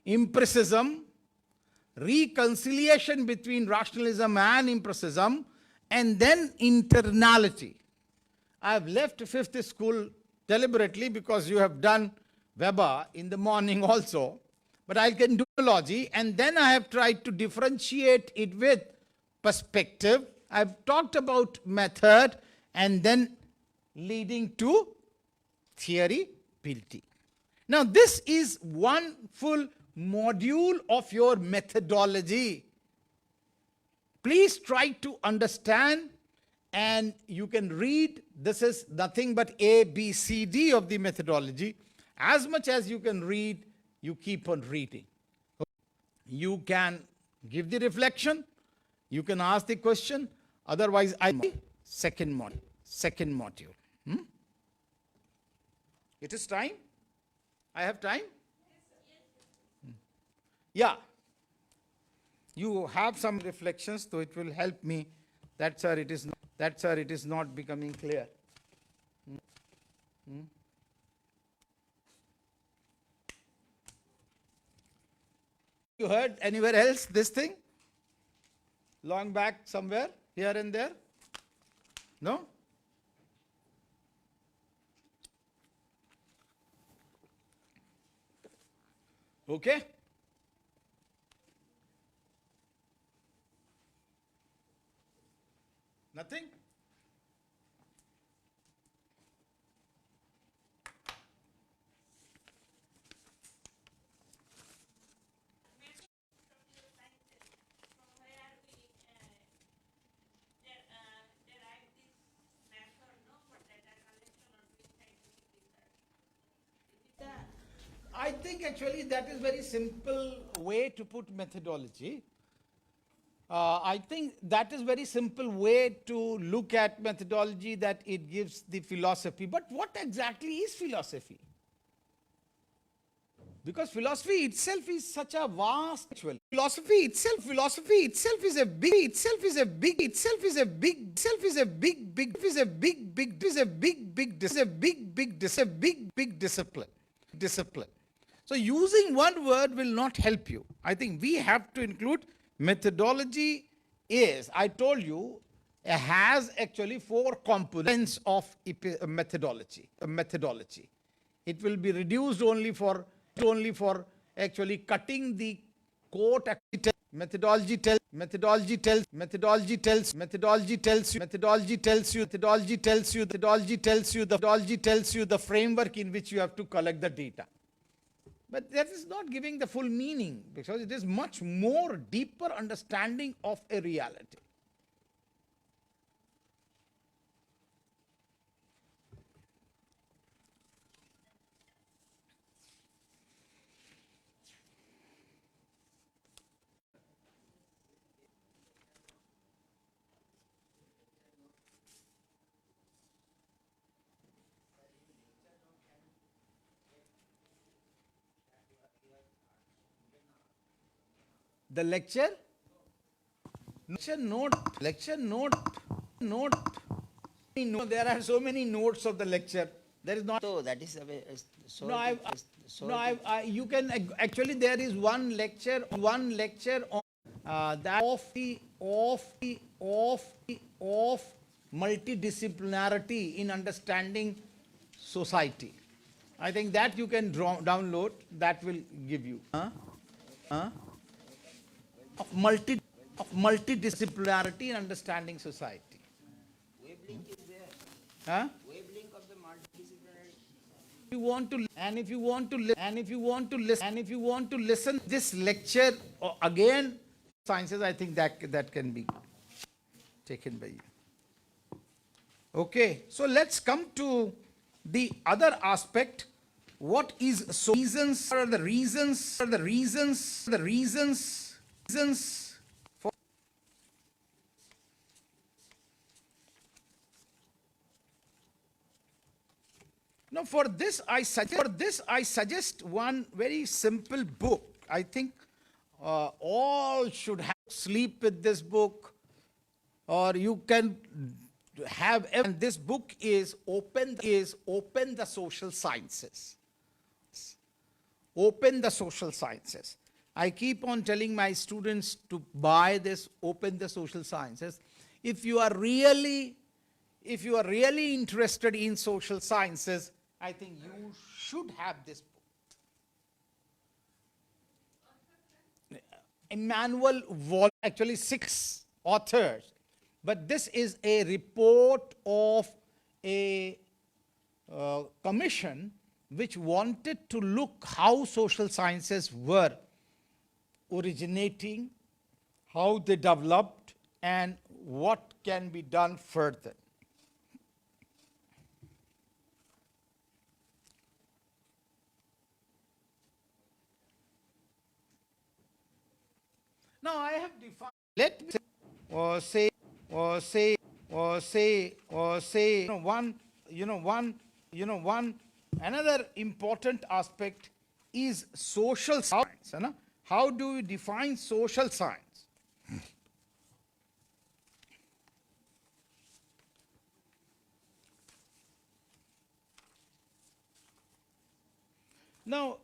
empiricism, reconciliation between rationalism and empiricism, and then internality. I have left 5th school deliberately because you have done Weber in the morning also, but I can do ontology, and then I have tried to differentiate it with perspective. I've talked about method, and then leading to theoryability. Now this is one full module of your methodology. Please try to understand, and you can read. This is nothing but A, B, C, D of the methodology. As much as you can read, you keep on reading. You can give the reflection, you can ask the question, otherwise second module. It is time? I have time? Yeah. You have some reflections, so it will help me. That, sir, it is not becoming clear. You heard anywhere else this thing? Long back somewhere, here and there? No? Okay? Nothing? I think actually that is very simple way to put methodology. I think that is very simple way to look at methodology, that it gives the philosophy. But what exactly is philosophy? Because philosophy itself is such a vast. Philosophy itself is a big discipline. So using one word will not help you. I think we have to include methodology is, I told you, has actually four components of methodology. It will be reduced only for actually cutting the quote. Methodology tells you the framework in which you have to collect the data. But that is not giving the full meaning, because it is much more deeper understanding of a reality. The lecture note. There are so many notes of the lecture. There is not. So that is a way. So No, so you can actually, there is one lecture on that of multidisciplinarity in understanding society. I think that you can download. That will give you of multidisciplinarity in understanding society. web link is there. Huh? Web link of the multidisciplinary. If you want to listen this lecture again, sciences, I think that can be taken by you. Okay, so let's come to the other aspect. What is reasons for now, for this I suggest one very simple book. I think all should have sleep with this book, or you can have. And this book is Open the Social Sciences. Open the Social Sciences. I keep on telling my students to buy this, Open the Social Sciences. If you are really interested in social sciences, I think you should have this book. Emmanuel Wall, actually 6 authors, but this is a report of a commission which wanted to look how social sciences were originating, how they developed, and what can be done further. Now I have defined. Let me say another important aspect is social science. How do we define social science? Now,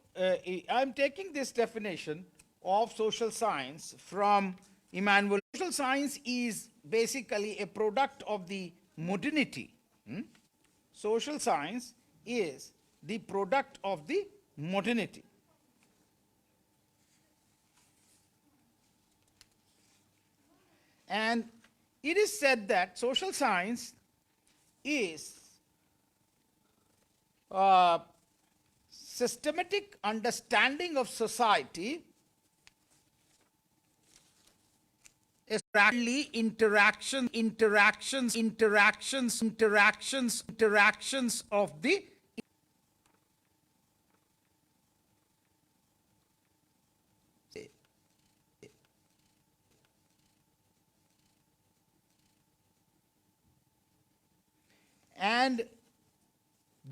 I'm taking this definition of social science from Emmanuel. Social science is basically a product of the modernity. Social science is the product of the modernity. And it is said that social science is systematic understanding of society, especially interactions of the and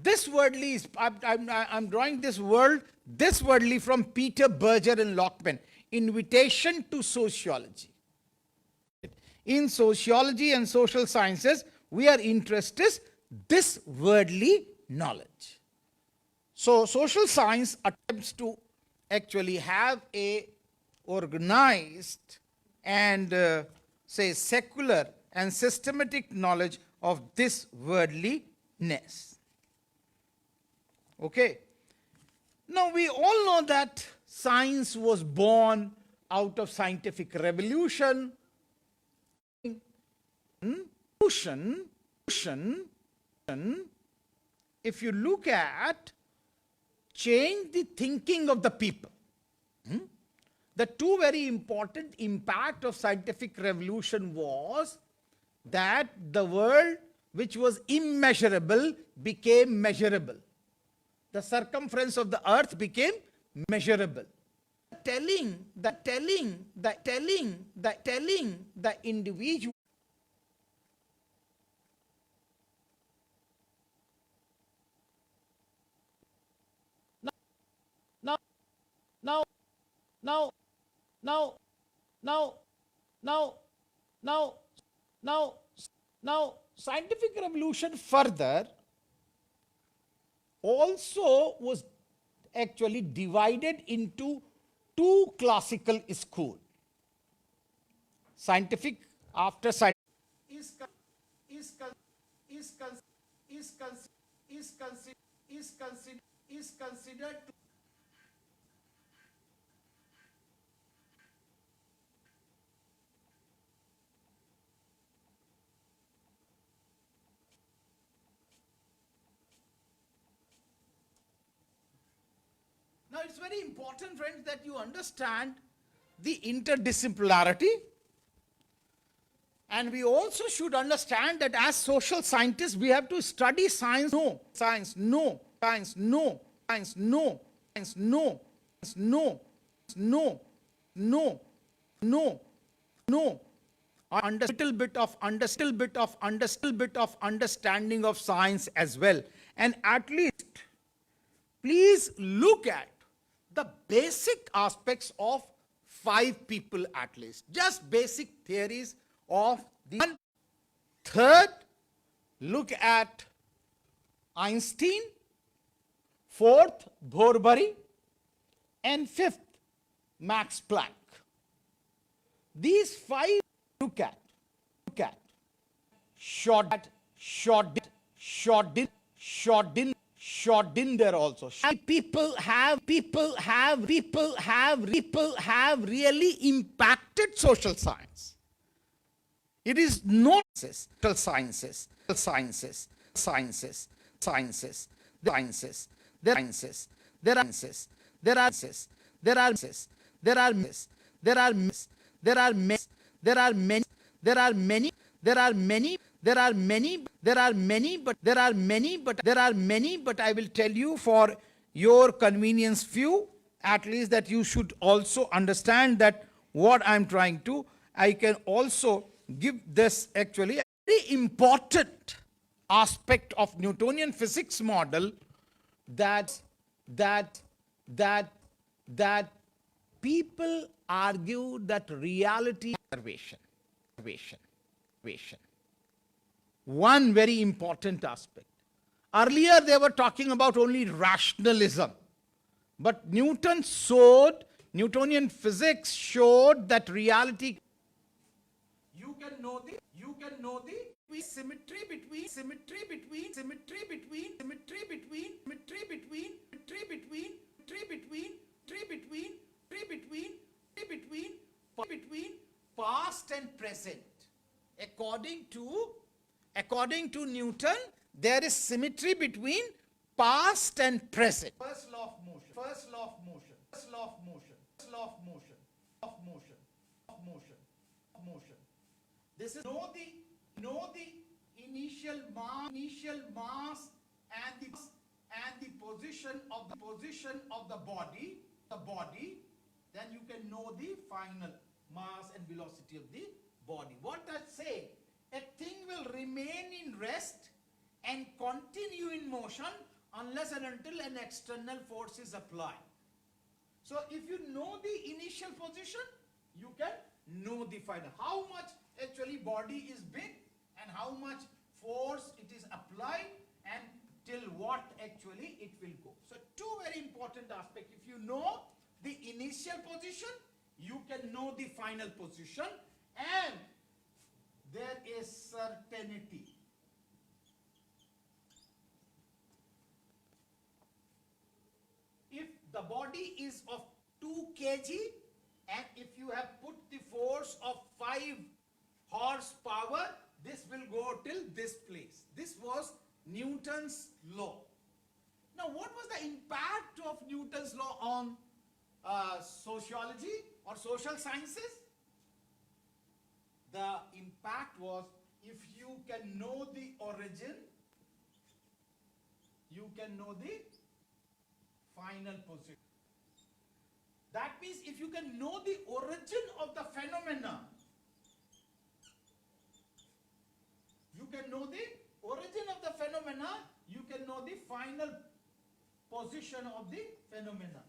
this wordly is, I'm drawing this wordly from Peter Berger and Lockman, Invitation to Sociology. In sociology and social sciences, we are interested this wordly knowledge. So social science attempts to actually have a organized and say secular and systematic knowledge of this worldliness. Okay. Now we all know that science was born out of scientific revolution. If you look at, change the thinking of the people. The two very important impact of scientific revolution was that the world which was immeasurable became measurable. The circumference of the earth became measurable. Telling the individual. Now, scientific revolution further also was actually divided into two classical schools. Scientific after science is considered to. Now it's very important, friends, that you understand the interdisciplinarity, and we also should understand that as social scientists we have to study science. Little bit of understanding of science as well, and at least please look at the basic aspects of 5 people at least. Just basic theories of the one. Third, look at Einstein. Fourth, Bohr, and fifth, Max Planck. These 5 look at. Schrodinger also. People have really impacted social science. It is not sciences. There are many, but I will tell you for your convenience few, at least, that you should also understand that what I'm trying to, I can also give this actually a very important aspect of Newtonian physics model, that people argue that reality is observation. One very important aspect. Earlier they were talking about only rationalism, but Newtonian physics showed that reality. You can know the symmetry between past and present. According to Newton, there is symmetry between past and present. First law of motion. This is know the initial mass and the position of the body, then you can know the final mass and velocity of the body. What does it say? A thing will remain in rest and continue in motion unless and until an external force is applied. So if you know the initial position, you can know the final. How much actually body is big and how much force it is applied and till what actually it will go. So two very important aspects. If you know the initial position, you can know the final position, and there is certainty. If the body is of 2 kg and if you have put the force of 5 horsepower, this will go till this place. This was Newton's law. Now, what was the impact of Newton's law on sociology or social sciences? The impact was, if you can know the origin, you can know the final position. That means if you can know the origin of the phenomena, you can know the origin of the phenomena, you can know the final position of the phenomena.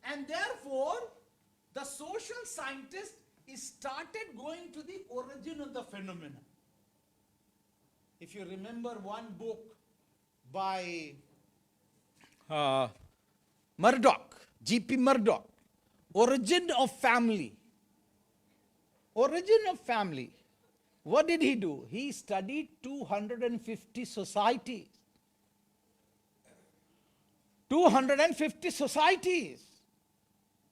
And therefore, the social scientist started going to the origin of the phenomena. If you remember one book by Murdoch, G.P. Murdoch, Origin of Family. Origin of Family. What did he do? He studied 250 societies. 250 societies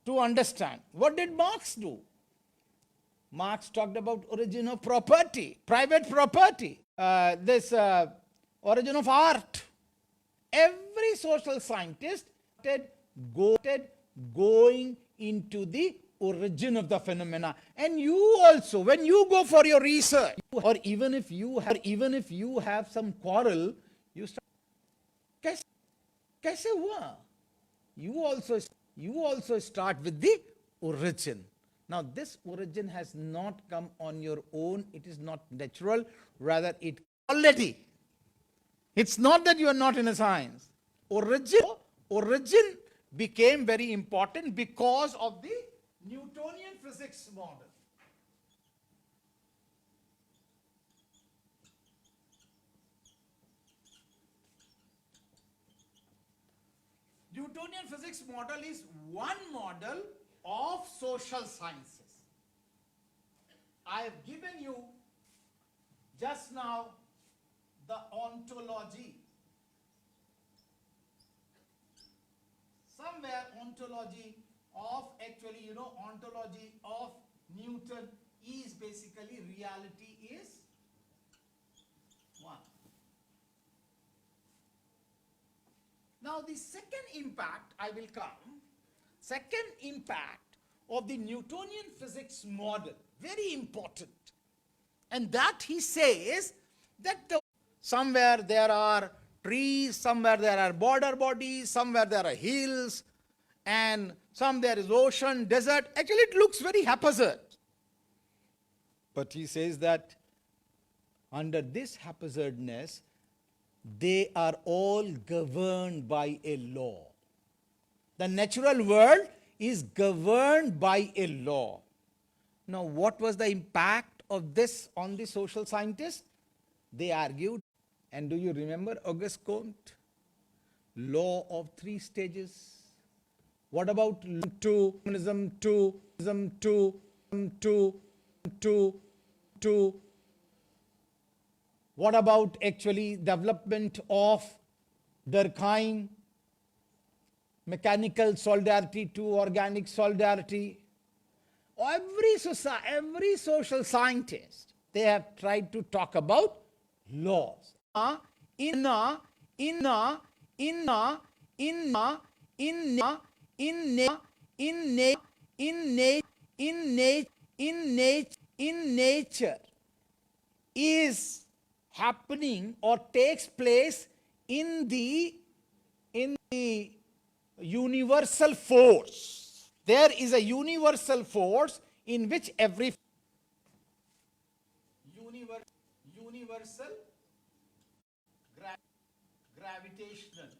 to understand. What did Marx do? Marx talked about origin of property, private property, origin of art. Every social scientist started going into the origin of the phenomena. And you also, when you go for your research, or even if you have some quarrel, you start, kaise hua? You also start with the origin. Now, this origin has not come on your own. It is not natural. Rather, it already. It's not that you are not in a science. Origin became very important because of the Newtonian physics model. Newtonian physics model is one model of social sciences. I have given you just now the ontology. Somewhere ontology of, actually, ontology of Newton is basically reality is one. Now, the second impact I will come. Second impact of the Newtonian physics model, very important. And that he says that somewhere there are trees, somewhere there are border bodies, somewhere there are hills, and some there is ocean, desert. Actually, it looks very haphazard. But he says that under this haphazardness, they are all governed by a law. The natural world is governed by a law. Now, what was the impact of this on the social scientists? They argued, and do you remember Auguste Comte? Law of 3 stages. What about what about actually development of Durkheim? Mechanical solidarity to organic solidarity. Every social scientist, they have tried to talk about laws. In nature is happening or takes place in the universal force. There is a universal force in which every universal gravitational.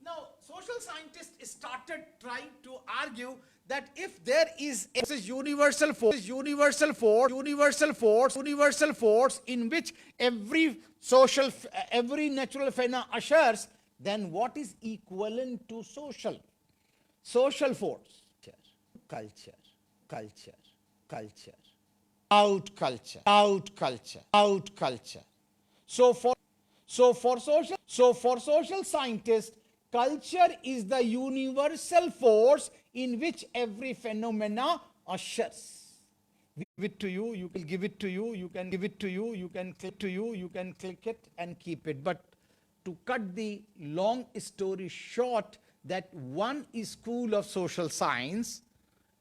Now, social scientists started trying to argue that if there is a universal force in which every natural phenomena ushers, then what is equivalent to social force? culture, culture, culture, out culture, out culture, out culture. So for social scientists, culture is the universal force in which every phenomena ushers. Give it to you, you can give it to you, you can give it to you, you can click to you, you can click it and keep it. But to cut the long story short, that one school of social science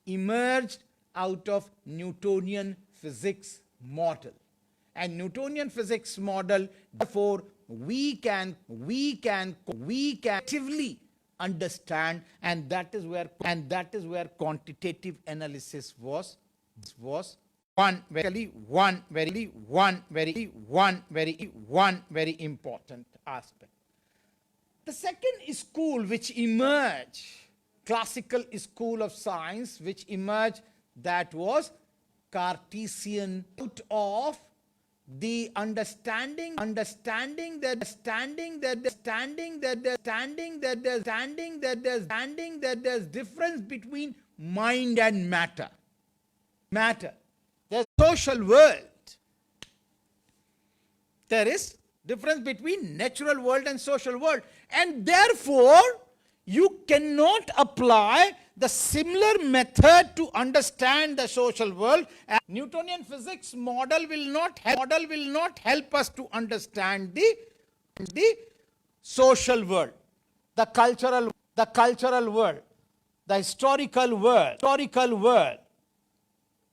emerged out of Newtonian physics model. And Newtonian physics model, therefore, we can actively understand, and that is where quantitative analysis was one very important aspect. The second school which emerged, classical school of science which emerged, that was Cartesian, out of the understanding that there's difference between mind and matter. There's social world. There is difference between natural world and social world, and therefore you cannot apply the similar method to understand the social world. Newtonian physics model will not help us to understand the social world, the cultural world, the historical world,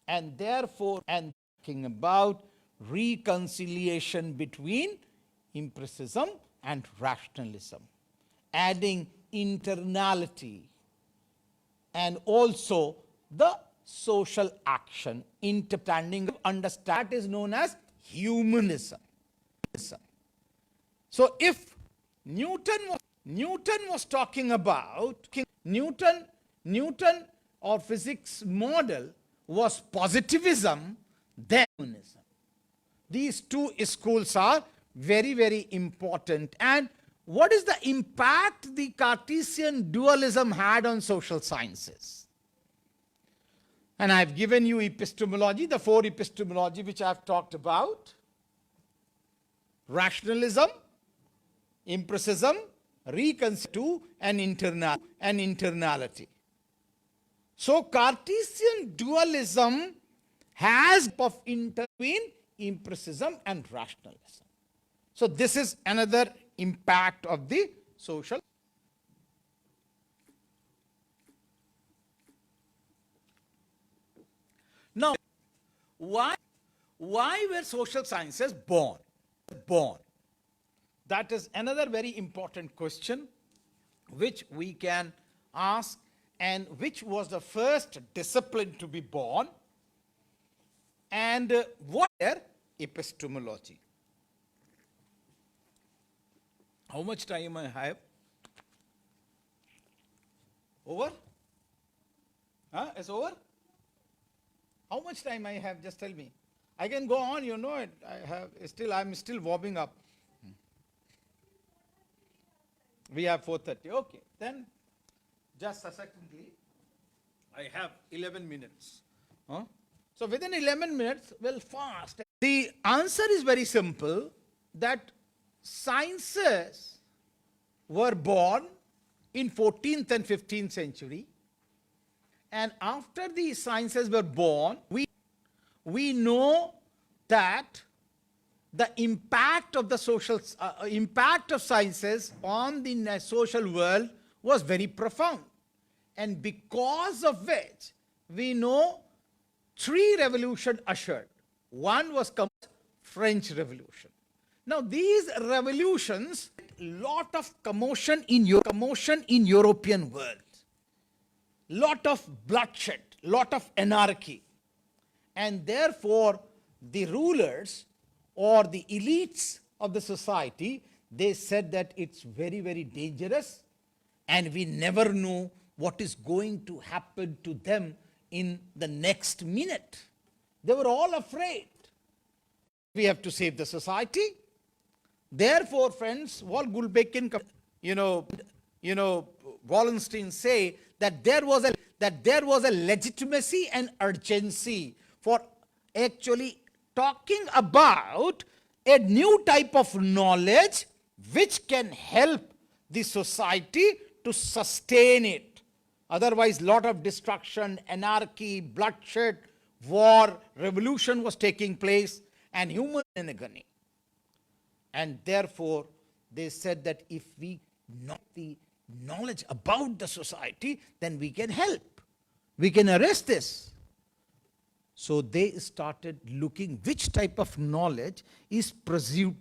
and therefore talking about reconciliation between empiricism and rationalism, adding internality and also the social action, understand, that is known as humanism. So if Newton was talking about Newton or physics model was positivism, then humanism. These two schools are very, very important. And what is the impact the Cartesian dualism had on social sciences? And I've given you epistemology, the four epistemology which I've talked about: rationalism, empiricism, reconciliation, and internality. So Cartesian dualism has of between empiricism and rationalism. So this is another impact of the social. Now, why were social sciences born? That is another very important question which we can ask, and which was the first discipline to be born, and what is epistemology? How much time I have? Over? It's over? How much time I have? Just tell me. I can go on, you know it. I'm still warming up. We have 4:30. Okay. Then just a secondly, I have 11 minutes. So within 11 minutes, well, fast. The answer is very simple, that sciences were born in 14th and 15th century, and after the sciences were born, we know that the impact of the impact of sciences on the social world was very profound, and because of which we know three revolutions ushered. One was French Revolution. Now these revolutions, lot of commotion in European world, lot of bloodshed, lot of anarchy, and therefore the rulers or the elites of the society, they said that it's very, very dangerous, and we never know what is going to happen to them in the next minute. They were all afraid. We have to save the society. Therefore, friends, Walt Gulbenkian, Wallenstein say that there was that there was a legitimacy and urgency for actually talking about a new type of knowledge which can help the society to sustain it. Otherwise, lot of destruction, anarchy, bloodshed, war, revolution was taking place, and human agony. And therefore, they said that if we know the knowledge about the society, then we can help. We can arrest this. So they started looking which type of knowledge is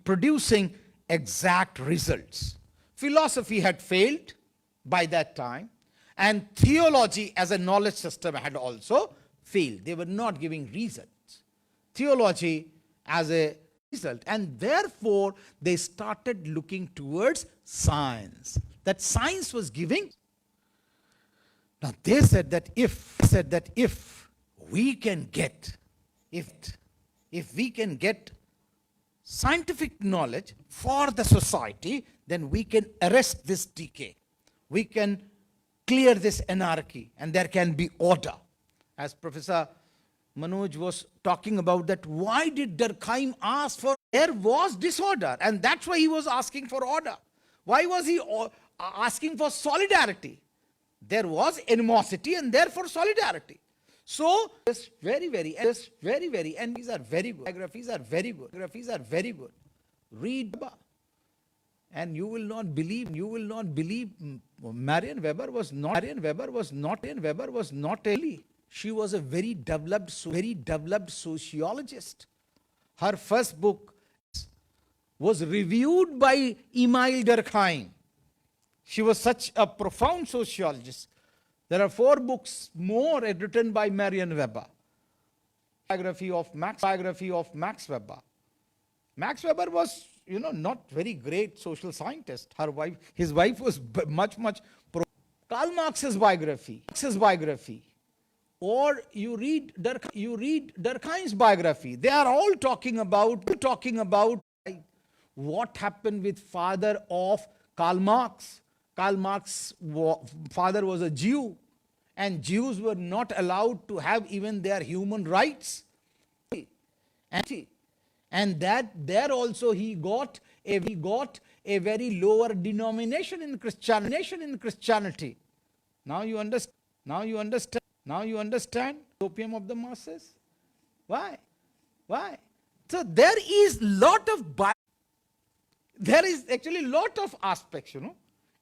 producing exact results. Philosophy had failed by that time, and theology as a knowledge system had also failed. They were not giving results. Theology as a result. And therefore, they started looking towards science. That science was giving. Now, they said that if we can get, if we can get scientific knowledge for the society, then we can arrest this decay. We can clear this anarchy, and there can be order. As Professor Manoj was talking about that, why did Durkheim ask for? There was disorder, and that's why he was asking for order. Why was he asking for solidarity? There was animosity, and therefore solidarity. So, this very, and these are very good. Biographies are very good. Read, and you will not believe. Marian Weber was not a. She was a very developed sociologist. Her first book was reviewed by Emile Durkheim. She was such a profound sociologist. There are 4 books more written by Marian Weber. Biography of Max Weber. Max Weber was, not very great social scientist. His wife was much Karl Marx's biography. Or you read Durkheim's biography. They are all talking about what happened with father of Karl Marx. Karl Marx's father was a Jew, and Jews were not allowed to have even their human rights. And that there also he got a very lower denomination in Christianity. Now you understand opium of the masses. Why? So there is actually lot of aspects,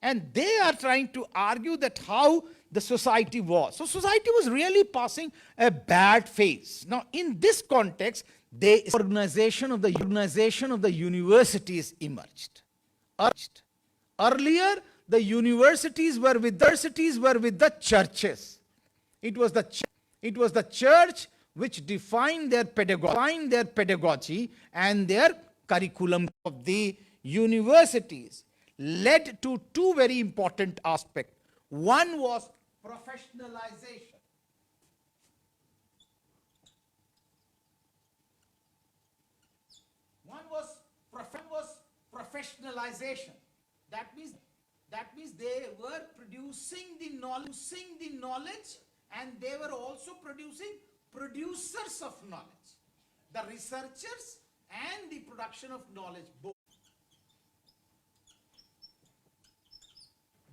and they are trying to argue that how the society was. So society was really passing a bad phase. Now, in this context, the organization of the universities emerged. Earlier, the universities were with the churches. It was the church which defined their pedagogy and their curriculum. Of the universities led to 2 very important aspects. One was professionalization. One was professionalization. That means they were producing the knowledge, and they were also producing producers of knowledge. The researchers and the production of knowledge both.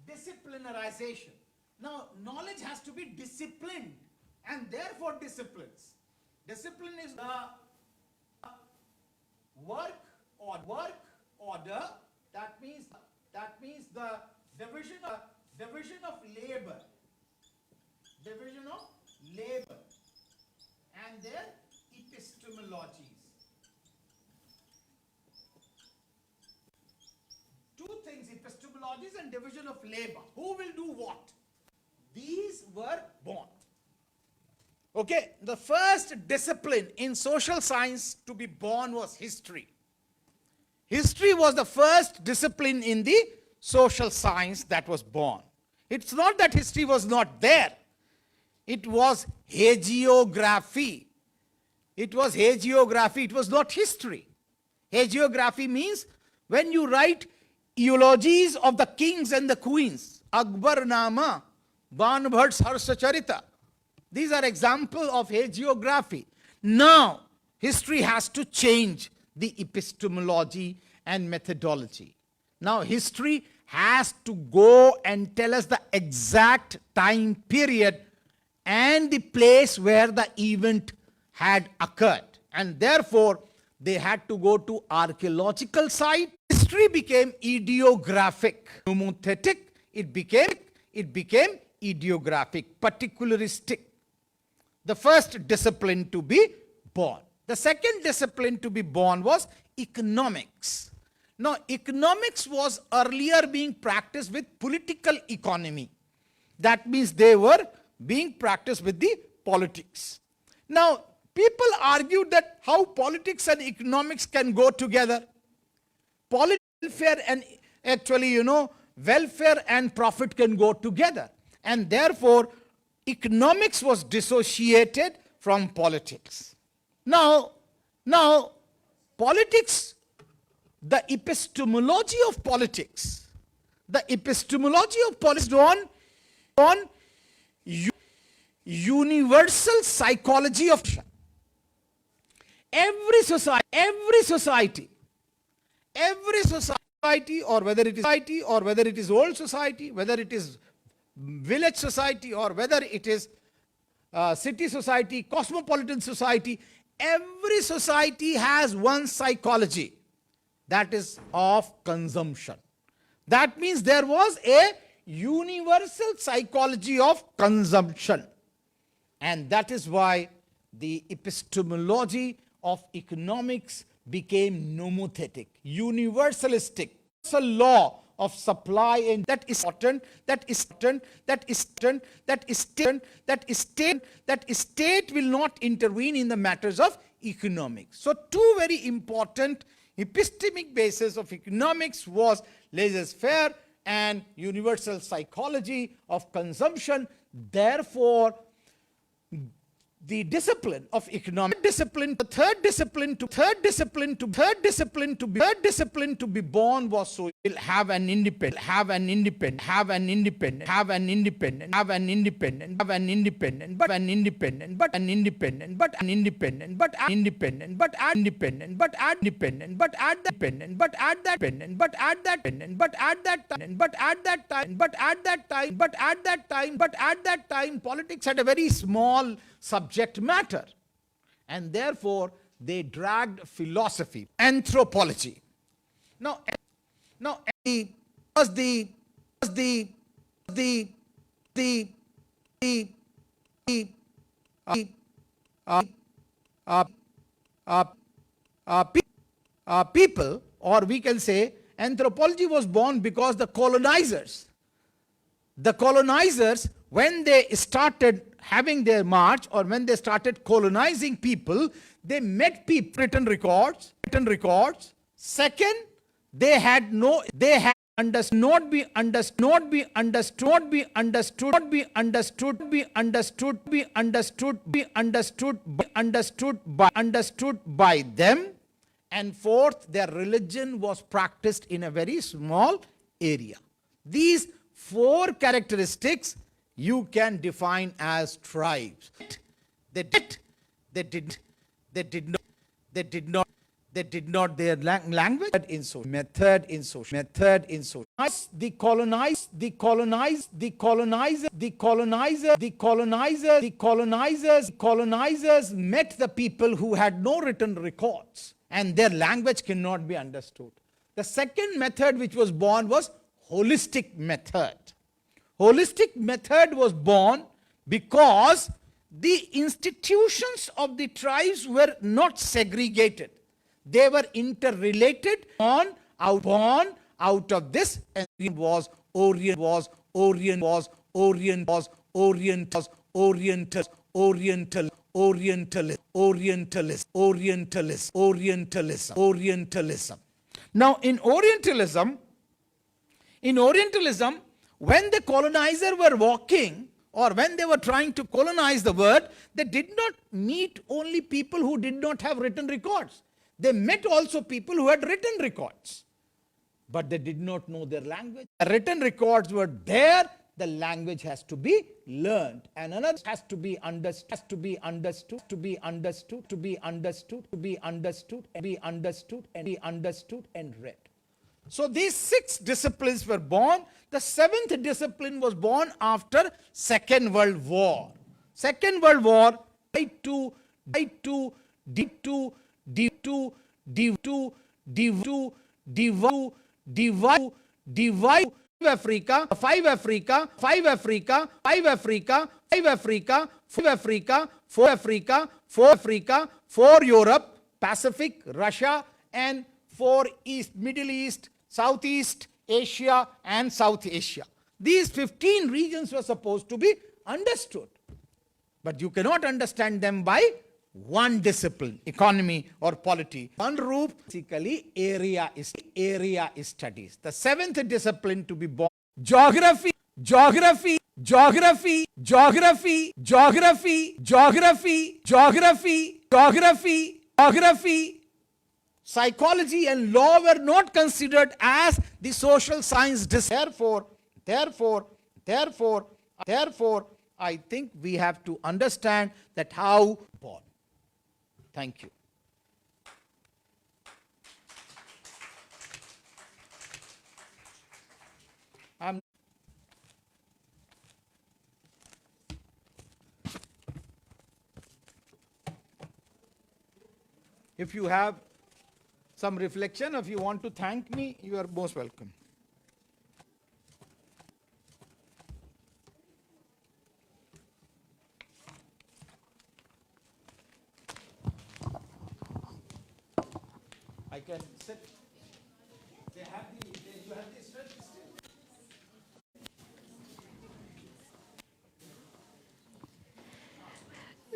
Disciplinarization. Now, knowledge has to be disciplined, and therefore disciplines. Discipline is the work order. That means the division of labor. And their epistemologies. 2 things, epistemologies and division of labor. Who will do what? These were born. Okay, the first discipline in social science to be born was history. History was the first discipline in the social science that was born. It's not that history was not there. It was hagiography. It was not history. Hagiography means when you write eulogies of the kings and the queens, Akbar Nama, Banbhat's Harsacharita. These are examples of hagiography. Now, history has to change the epistemology and methodology. Now, history has to go and tell us the exact time period and the place where the event had occurred. And therefore, they had to go to archaeological site. History became ideographic. Nomothetic, it became ideographic, particularistic. The first discipline to be born. The second discipline to be born was economics. Now, economics was earlier being practiced with political economy. That means they were being practiced with the politics. Now, people argued that how politics and economics can go together. Welfare and actually, welfare and profit can go together. And therefore, economics was dissociated from politics. Now, politics, the epistemology of politics on universal psychology of every society, or whether it is old society, whether it is village society, or whether it is city society, cosmopolitan society, every society has one psychology, that is of consumption. That means there was a universal psychology of consumption. And that is why the epistemology of economics became nomothetic, universalistic. It's a law of supply, and that state will not intervene in the matters of economics. So two very important epistemic bases of economics was laissez-faire and universal psychology of consumption. Therefore, the discipline of economic discipline, the third discipline to be born was so will have an independent, politics had a very small subject matter, and therefore they dragged philosophy, anthropology. Now people, or we can say anthropology was born because the colonizers, when they started having their march, or when they started colonizing people, they met people, written records. Second, they had understood by them. And fourth, their religion was practiced in a very small area. These four characteristics you can define as tribes. They did not their language in social method in social. The colonizers met the people who had no written records, and their language cannot be understood. The second method which was born was holistic method. Holistic method was born because the institutions of the tribes were not segregated. They were interrelated, born out of this, and it was orientalist. Now, in Orientalism, when the colonizer were walking, or when they were trying to colonize the world, they did not meet only people who did not have written records. They met also people who had written records, but they did not know their language. The written records were there, the language has to be learned, and another has to be understood, and read. So these 6 disciplines were born. The 7th discipline was born after Second World War. Second World War tried to divide Africa, 4 Europe, Pacific, Russia, and 4 East, Middle East, Southeast Asia, and South Asia. These 15 regions were supposed to be understood. But you cannot understand them by one discipline, economy or polity. One roof, basically area is studies. The 7th discipline to be born, geography. Psychology and law were not considered as the social science discipline. Therefore, I think we have to understand that how born. Thank you. If you have some reflection, if you want to thank me, you are most welcome. I can sit. You have the strength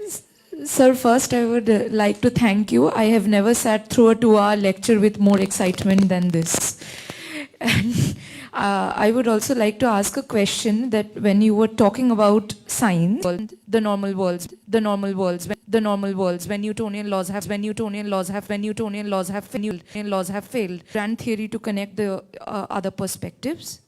still. Sir, first I would like to thank you. I have never sat through a 2-hour lecture with more excitement than this. And I would also like to ask a question that when you were talking about science, the normal worlds, when Newtonian laws have failed, grand theory to connect the other perspectives.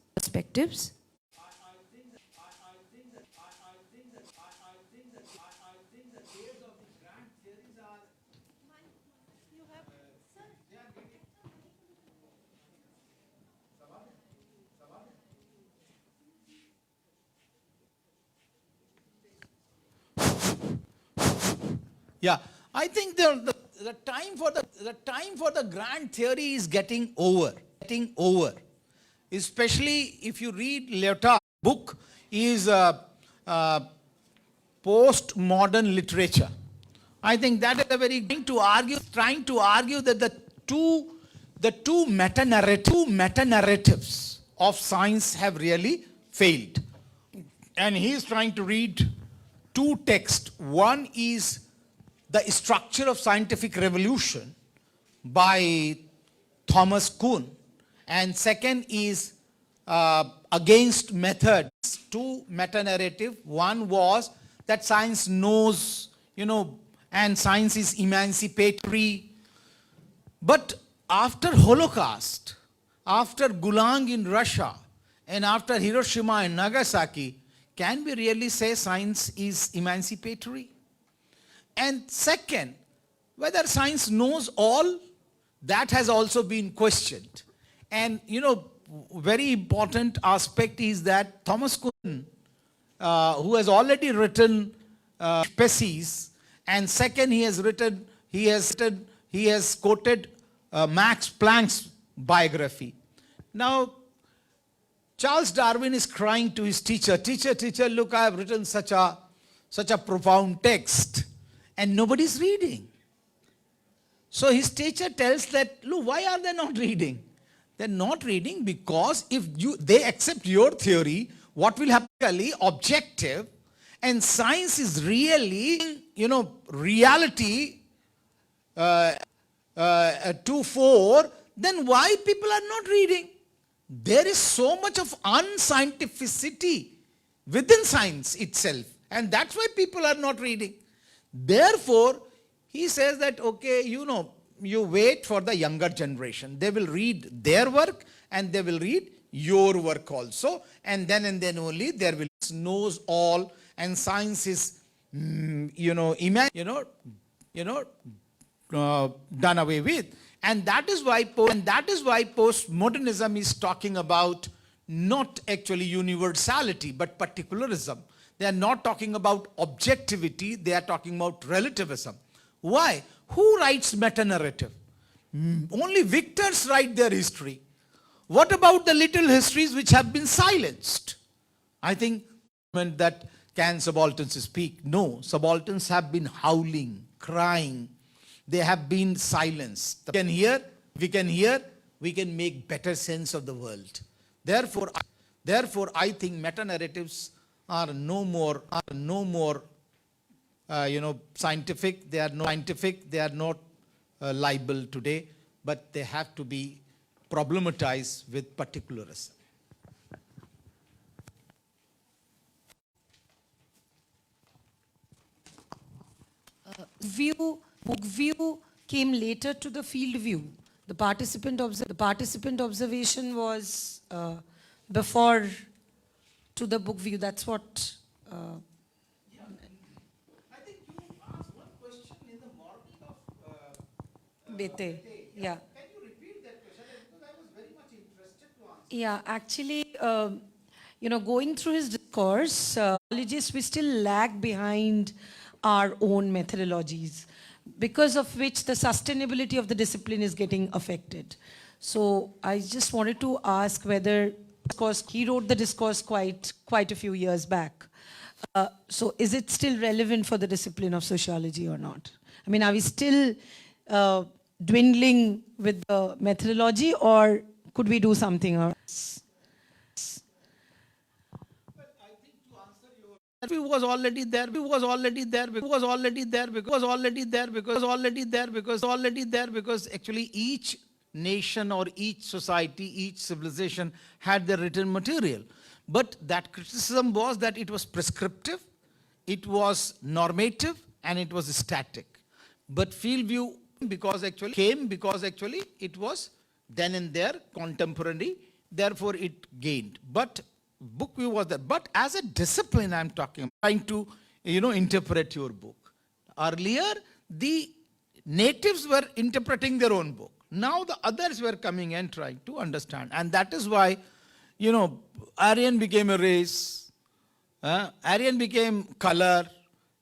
Yeah, I think the time for the grand theory is getting over. Especially if you read Lyotard's book, is postmodern literature. I think that is a very trying to argue that the two meta narratives of science have really failed, and he is trying to read 2 texts. One is The Structure of Scientific Revolution by Thomas Kuhn, and second is Against Methods. 2 meta-narrative. One was that science knows, and science is emancipatory. But after Holocaust, after Gulag in Russia, and after Hiroshima and Nagasaki, can we really say science is emancipatory? And second, whether science knows all, that has also been questioned. And very important aspect is that Thomas Kuhn, who has already written Species, and second he has quoted Max Planck's biography. Now, Charles Darwin is crying to his teacher, teacher, look, I have written such a profound text, and nobody's reading. So his teacher tells that, look, why are they not reading? They're not reading because if they accept your theory, what will happen is objective, and science is really, reality 2-4, then why people are not reading? There is so much of unscientificity within science itself, and that's why people are not reading. Therefore, he says that, okay, you wait for the younger generation. They will read their work and they will read your work also, and then only there will knows all, and science is done away with. And that is why postmodernism is talking about not actually universality but particularism. They are not talking about objectivity, they are talking about relativism. Why? Who writes meta-narrative? Only victors write their history. What about the little histories which have been silenced? I think that can subalterns speak? No, subalterns have been howling, crying. They have been silenced. We can make better sense of the world. Therefore, I think meta-narratives are no more scientific. They are not liable today, but they have to be problematized with particularism. Book view came later to the field view. The participant observation was before to the book view. That's what. I think you asked one question in the morning of Bete. Yeah. Can you repeat that question? Because I was very much interested to answer. Yeah, actually, going through his discourse, psychologists, we still lag behind our own methodologies, because of which the sustainability of the discipline is getting affected. So I just wanted to ask whether, because he wrote the discourse quite a few years back. So is it still relevant for the discipline of sociology or not? I mean, are we still dwindling with the methodology, or could we do something else? He was already there because actually each nation or each society, each civilization had their written material. But that criticism was that it was prescriptive, it was normative, and it was static. But field view came because actually it was then and there contemporary, therefore it gained. But book view was there. But as a discipline, I'm trying to interpret your book. Earlier, the natives were interpreting their own book. Now the others were coming and trying to understand. And that is why, Aryan became a race, Aryan became color,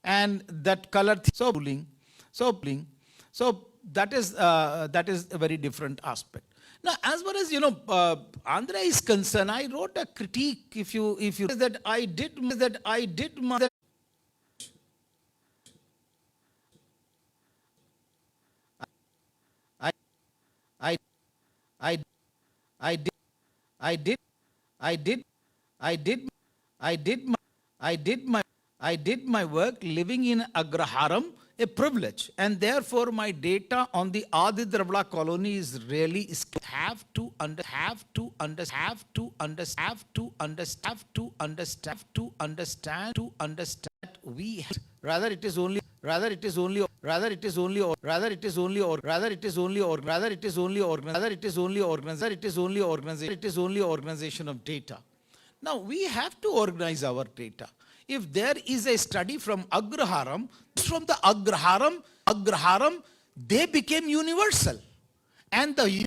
and that color so that is a very different aspect. Now, as far as Andhra is concerned, I wrote a critique. If you that I did my work living in Agraharam, a privilege, and therefore my data on the Adi Dravida colony is really have to understand. We rather it is only organization of data. Now we have to organize our data. If there is a study from Agraharam, they became universal, and the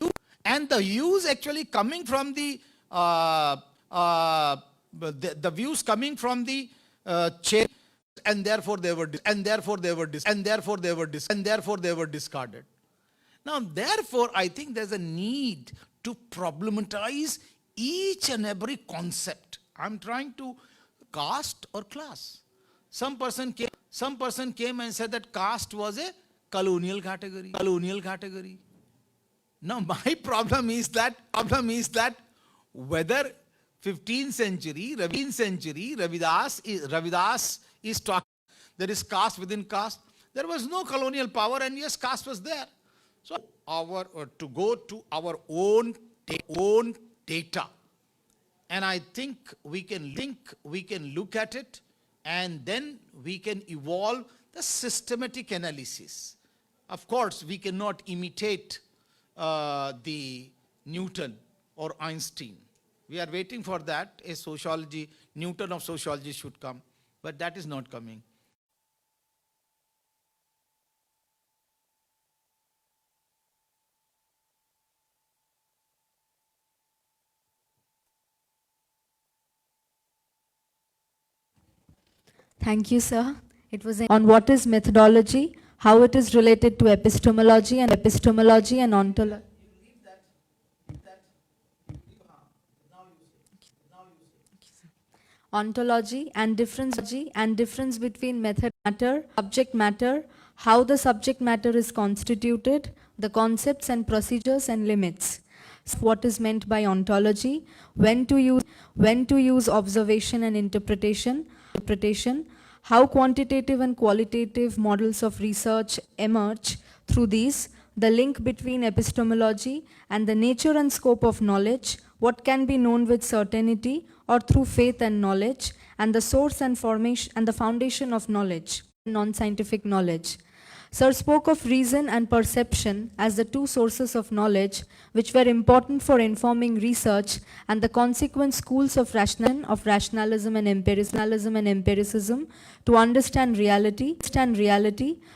views actually coming from the views coming from the chair, and therefore they were discarded. Now, therefore, I think there's a need to problematize each and every concept. I'm trying to caste or class. Some person came and said that caste was a colonial category. Now my problem is that whether 15th century Ravidas is talking, there is caste within caste. There was no colonial power, and yes, caste was there. So to go to our own data. And I think we can look at it, and then we can evolve the systematic analysis. Of course, we cannot imitate the Newton or Einstein. We are waiting for that. A sociology, Newton of sociology should come, but that is not coming. Thank you, sir. It was on what is methodology, how it is related to epistemology and ontology. Ontology and difference between method matter, subject matter, how the subject matter is constituted, the concepts and procedures and limits. What is meant by ontology, when to use observation and interpretation, how quantitative and qualitative models of research emerge through these, the link between epistemology and the nature and scope of knowledge, what can be known with certainty or through faith and knowledge, and the source and formation and the foundation of knowledge, non-scientific knowledge. Sir spoke of reason and perception as the two sources of knowledge which were important for informing research and the consequent schools of rationalism and empiricism to understand reality.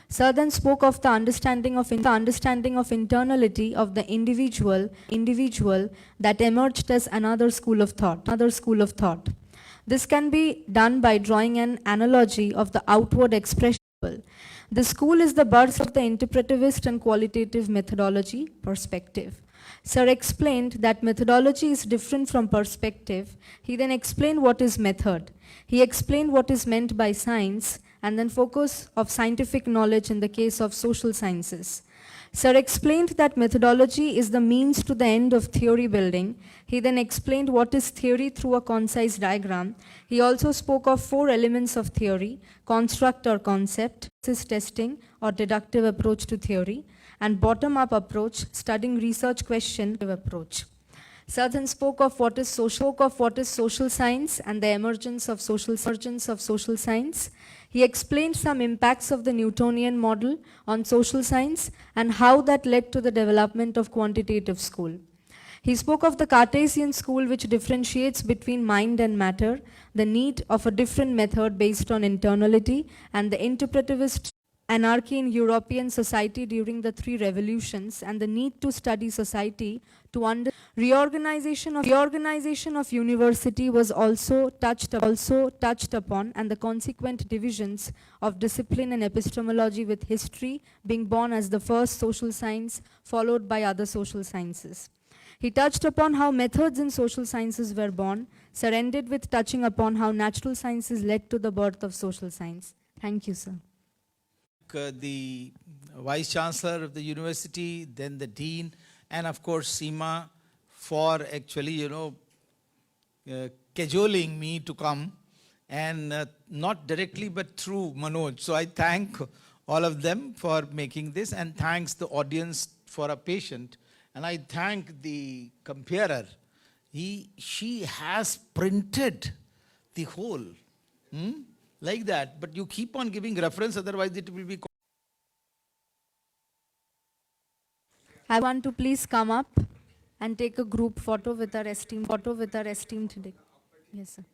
Sir then spoke of the understanding of internality of the individual that emerged as another school of thought. This can be done by drawing an analogy of the outward expression. The school is the birth of the interpretivist and qualitative methodology perspective. Sir explained that methodology is different from perspective. He then explained what is method. He explained what is meant by science and then focus of scientific knowledge in the case of social sciences. Sir explained that methodology is the means to the end of theory building. He then explained what is theory through a concise diagram. He also spoke of 4 elements of theory: construct or concept, testing or deductive approach to theory, and bottom-up approach, studying research question approach. Sir then spoke of what is social science and the emergence of social science. He explained some impacts of the Newtonian model on social science and how that led to the development of quantitative school. He spoke of the Cartesian school, which differentiates between mind and matter, the need of a different method based on internality, and the interpretivist anarchy in European society during the 3 revolutions, and the need to study society to understand. Reorganization of university was also touched upon, and the consequent divisions of discipline and epistemology, with history being born as the first social science, followed by other social sciences. He touched upon how methods in social sciences were born. Sir ended with touching upon how natural sciences led to the birth of social science. Thank you, sir. The Vice Chancellor of the university, then the Dean, and of course Seema for actually, cajoling me to come, and not directly but through Manoj. So I thank all of them for making this, and thanks the audience for a patient. And I thank the comparer. She has printed the whole, like that, but you keep on giving reference, otherwise it will be. I want to please come up and take a group photo with our esteemed today. Yes, sir.